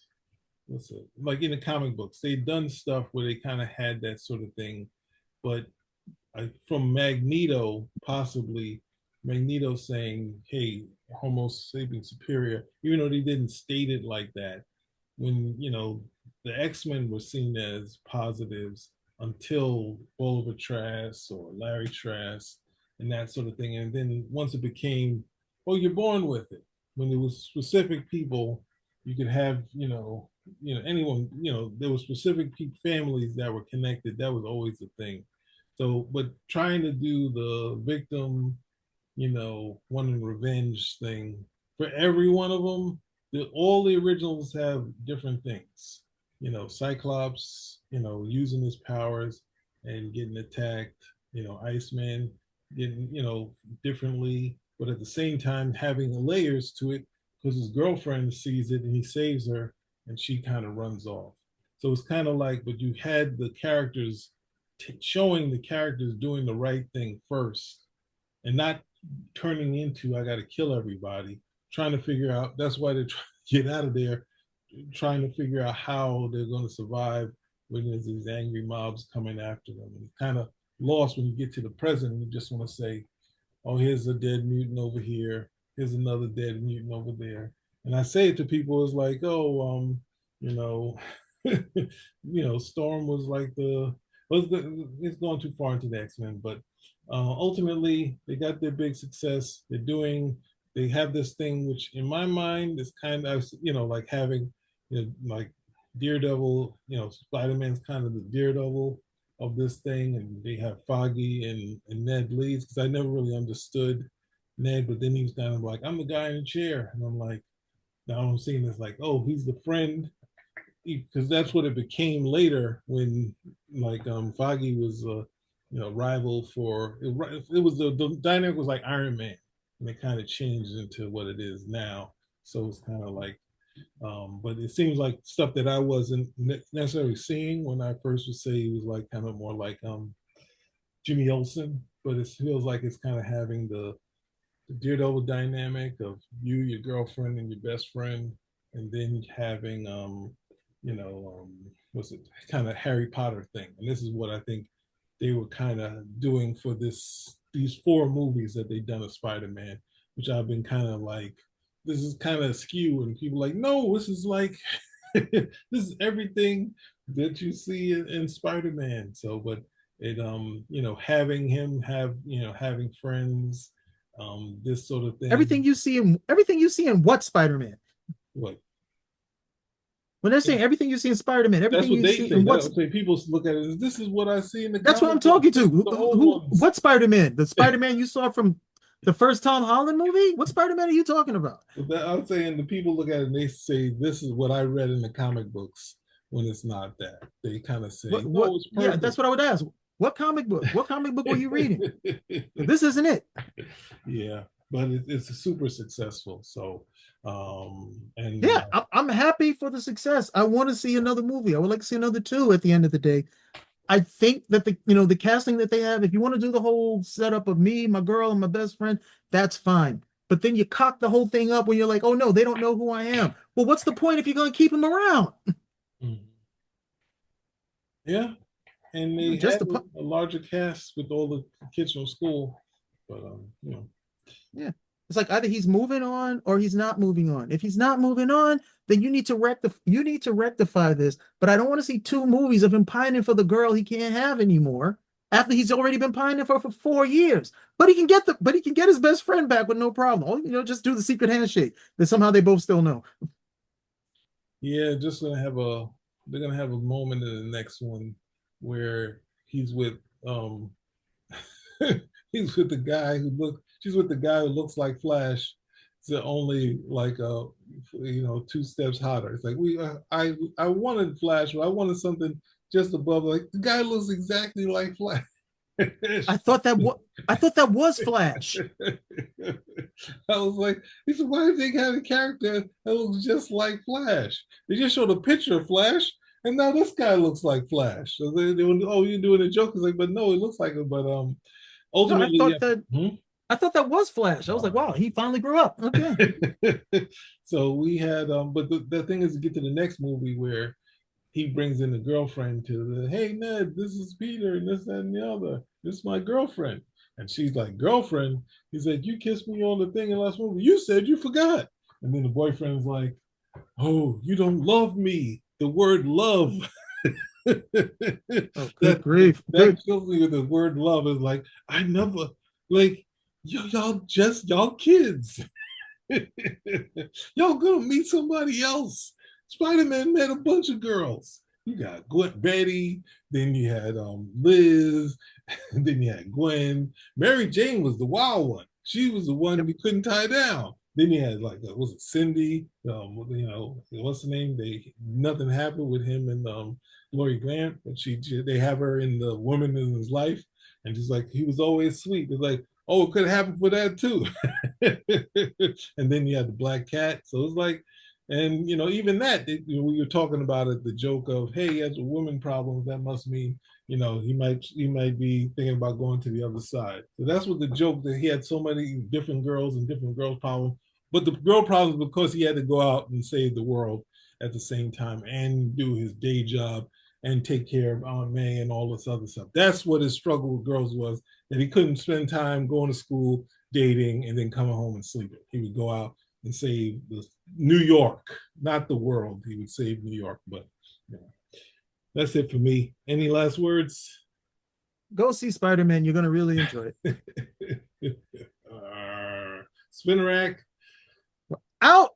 [SPEAKER 2] What's it like in the comic books? They'd done stuff where they kind of had that sort of thing, but from Magneto, possibly Magneto saying, "Hey, Homo sapien superior," even though they didn't state it like that. When the X-Men were seen as positives until Oliver Trask or Larry Trask and that sort of thing, and then once it became, "Oh, you're born with it." When there was specific people, you could have anyone. There were specific families that were connected. That was always the thing. So, but trying to do the victim, wanting revenge thing for every one of them, all the originals have different things. Cyclops, using his powers and getting attacked. Iceman getting, differently, but at the same time having layers to it because his girlfriend sees it and he saves her and she kind of runs off. So it's kind of like, but you had the characters showing the characters doing the right thing first and not turning into I got to kill everybody, trying to figure out. That's why they're trying to get out of there, trying to figure out how they're going to survive when there's these angry mobs coming after them. And kind of lost when you get to the present. You just want to say, "Oh, here's a dead mutant over here. Here's another dead mutant over there." And I say it to people, it's like, "Oh, you know, Storm was like it's going too far into the X-Men, but ultimately they got their big success. They have this thing which in my mind is kind of, like having, like Daredevil, Spider-Man's kind of the Daredevil of this thing, and they have Foggy and Ned Leeds, because I never really understood Ned, but then he was kind of like, "I'm the guy in the chair," and I'm like, now I'm seeing this like, oh, he's the friend, because that's what it became later when like Foggy was rival for it was the dynamic was like Iron Man, and it kind of changed into what it is now. So it's kind of like, but it seems like stuff that I wasn't necessarily seeing when I first would say he was like kind of more like Jimmy Olsen, but it feels like it's kind of having the Daredevil dynamic of you, your girlfriend, and your best friend, and then having what's it kind of Harry Potter thing. And this is what I think they were kind of doing for these four movies that they've done of Spider-Man, which I've been kind of like, this is kind of askew, and people like, no, this is like this is everything that you see in Spider-Man. So, but it having him have having friends, this sort of thing.
[SPEAKER 1] Everything you see in what Spider-Man?
[SPEAKER 2] What?
[SPEAKER 1] When they're saying everything you see in Spider-Man,
[SPEAKER 2] That's
[SPEAKER 1] everything
[SPEAKER 2] what
[SPEAKER 1] you
[SPEAKER 2] they
[SPEAKER 1] see
[SPEAKER 2] say.
[SPEAKER 1] in
[SPEAKER 2] That
[SPEAKER 1] what's
[SPEAKER 2] say people look at it as, this is what I see in the
[SPEAKER 1] that's what I'm
[SPEAKER 2] comic books.
[SPEAKER 1] talking to.
[SPEAKER 2] This is
[SPEAKER 1] Who,
[SPEAKER 2] the old
[SPEAKER 1] who
[SPEAKER 2] ones.
[SPEAKER 1] what Spider-Man? The Spider-Man you saw from the first Tom Holland movie? What Spider-Man are you talking about?
[SPEAKER 2] I'm saying the people look at it and they say, this is what I read in the comic books, when it's not that. They kind of say,
[SPEAKER 1] What
[SPEAKER 2] no, it's
[SPEAKER 1] yeah, that's
[SPEAKER 2] perfect.
[SPEAKER 1] what I would ask. What comic book? What comic book were you reading? This isn't it.
[SPEAKER 2] Yeah, but it's super successful. So, and
[SPEAKER 1] Yeah, I'm happy for the success. I want to see another movie. I would like to see another two at the end of the day. I think that the casting that they have, if you want to do the whole setup of me, my girl, and my best friend, that's fine. But then you cock the whole thing up when you're like, oh no, they don't know who I am. Well, what's the point if you're going to keep them around?
[SPEAKER 2] Mhm. Yeah, and they
[SPEAKER 1] Just
[SPEAKER 2] had
[SPEAKER 1] the
[SPEAKER 2] a larger cast with all the kids from school, but
[SPEAKER 1] Yeah. It's like either he's moving on or he's not moving on. If he's not moving on, then you need to rectify this. But I don't want to see two movies of him pining for the girl he can't have anymore after he's already been pining for 4 years. But he can get his best friend back with no problem. Just do the secret handshake that somehow they both still know.
[SPEAKER 2] yeah, just gonna have a they're gonna have a moment in the next one where he's with um he's with the guy who look she's with the guy who looks like Flash. It's only like 2 steps hotter. It's like I wanted Flash, but I wanted something just above. Like the guy looks exactly like Flash.
[SPEAKER 1] I thought that what I thought that was Flash.
[SPEAKER 2] I was like, he said, why did they got a character that looks just like Flash? They just showed a picture of Flash, and now this guy looks like Flash. So they were, oh, you're doing a joke. It's like, but no, it looks like it. But
[SPEAKER 1] No, I
[SPEAKER 2] ultimately,
[SPEAKER 1] thought
[SPEAKER 2] yeah.
[SPEAKER 1] that I thought that was Flash. I was like, wow, he finally grew up. Okay.
[SPEAKER 2] So we had, but the thing is to get to the next movie where he brings in the girlfriend to the, hey Ned, this is Peter and this that, and the other. This is my girlfriend. And she's like, girlfriend? He's like, you kissed me on the thing in the last movie. You said you forgot. And then the boyfriend's like, oh, you don't love me. The word love.
[SPEAKER 1] Oh, good
[SPEAKER 2] that
[SPEAKER 1] grief.
[SPEAKER 2] that
[SPEAKER 1] Good.
[SPEAKER 2] kills me with the word love is like, I never like y'all kids. Y'all gonna meet somebody else. Spider-Man met a bunch of girls. You got Betty, then you had Liz, then you had Gwen. Mary Jane was the wild one. She was the one
[SPEAKER 1] Yep.
[SPEAKER 2] we couldn't tie down. Then you had like was it Cindy? What's the name? Nothing happened with him and Lori Grant, but they have her in the woman in his life, and just like he was always sweet. It's like, oh, it could happen for that too. And then you had the black cat. So it's like, and even that, we were talking about it, the joke of, hey, he has a woman problem. That must mean, he might be thinking about going to the other side. So that's what the joke that he had so many different girls and different girls problems. But the girl problem is because he had to go out and save the world at the same time and do his day job and take care of Aunt May and all this other stuff. That's what his struggle with girls was, that he couldn't spend time going to school, dating, and then coming home and sleeping. He would go out and save New York, not the world. He would save New York. But that's it for me. Any last words?
[SPEAKER 1] Go see Spider-Man. You're going to really enjoy it.
[SPEAKER 2] Spinnerack.
[SPEAKER 1] Out.